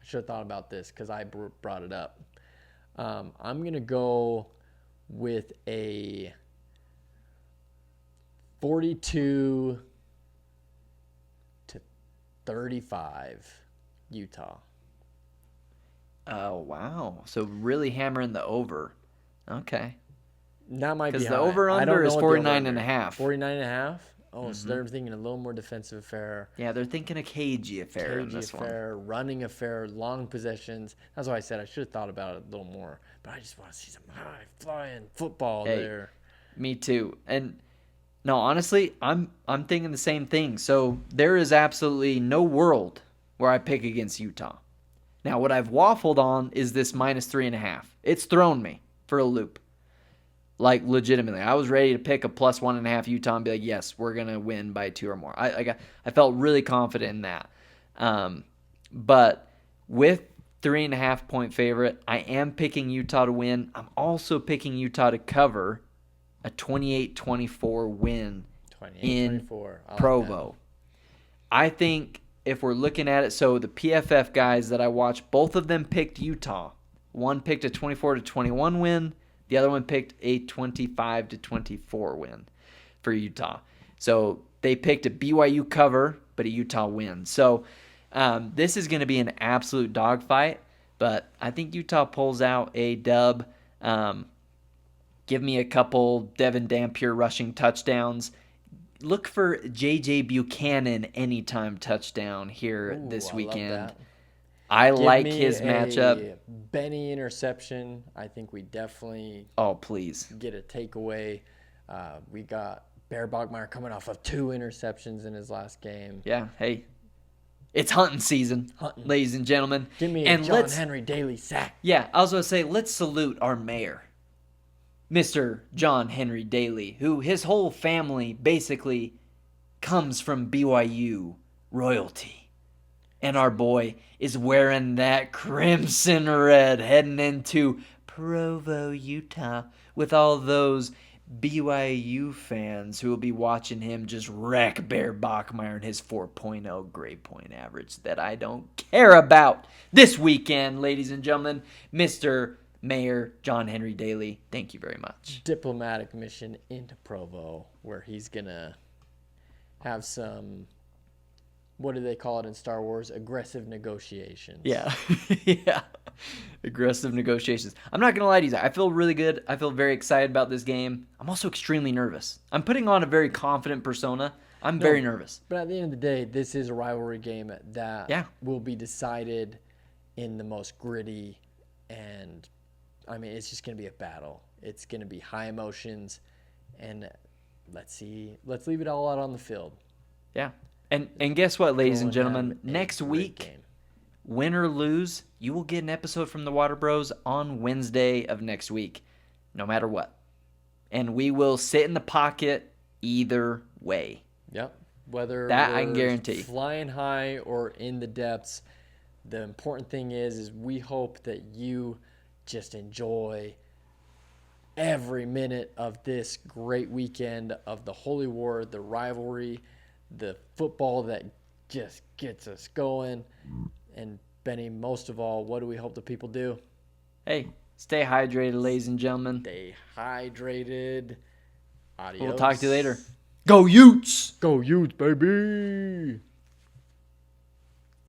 I should have thought about this because I brought it up. I'm gonna go with a 42-35 Utah. Oh wow! So really hammering the over. Okay. That might be because the over-under is 49.5. 49.5? Oh, so they're thinking a little more defensive affair. Yeah, they're thinking a cagey affair in this affair, running affair, long possessions. That's why I said I should have thought about it a little more. But I just want to see some high-flying football there. Me too. And no, honestly, I'm thinking the same thing. So there is absolutely no world where I pick against Utah. Now, what I've waffled on is this -3.5. It's thrown me for a loop. Like, legitimately. I was ready to pick a +1.5 Utah and be like, yes, we're going to win by 2 or more. I felt really confident in that. But with 3.5 point favorite, I am picking Utah to win. I'm also picking Utah to cover a 28-24 win in Provo. I think if we're looking at it, so the PFF guys that I watched, both of them picked Utah. One picked a 24-21 win. The other one picked a 25-24 win for Utah. So they picked a BYU cover, but a Utah win. So this is going to be an absolute dogfight, but I think Utah pulls out a dub. Give me a couple Devin Dampier rushing touchdowns. Look for J.J. Buchanan anytime touchdown here this weekend. I like his matchup. Benny interception. I think we definitely get a takeaway. We got Bear Bachmeier coming off of 2 interceptions in his last game. Yeah, hey. It's hunting season, ladies and gentlemen. Give me a John Henry Daly sack. Yeah, I was going to say, let's salute our mayor, Mr. John Henry Daly, who his whole family basically comes from BYU royalty. And our boy is wearing that crimson red heading into Provo, Utah, with all those BYU fans who will be watching him just wreck Bear Bachmeyer and his 4.0 grade point average that I don't care about. This weekend, ladies and gentlemen, Mr. Mayor John Henry Daly, thank you very much. Diplomatic mission into Provo, where he's going to have some, what do they call it in Star Wars? Aggressive negotiations. Yeah. Yeah. Aggressive negotiations. I'm not going to lie to you, Zach. I feel really good. I feel very excited about this game. I'm also extremely nervous. I'm putting on a very confident persona. I'm very nervous. But at the end of the day, this is a rivalry game that will be decided in the most gritty, and I mean, it's just going to be a battle. It's going to be high emotions, and let's leave it all out on the field. Yeah. And guess what, ladies and gentlemen? Next week, win or lose, you will get an episode from the Water Bros on Wednesday of next week, no matter what. And we will sit in the pocket either way. Yep. Whether that I can guarantee. Flying high or in the depths, the important thing is we hope that you just enjoy every minute of this great weekend of the Holy War, the rivalry, the football that just gets us going. And Benny, most of all, what do we hope the people do? Hey, stay hydrated, ladies and gentlemen. Stay hydrated. Adios. We'll talk to you later. Go Utes! Go Utes, baby!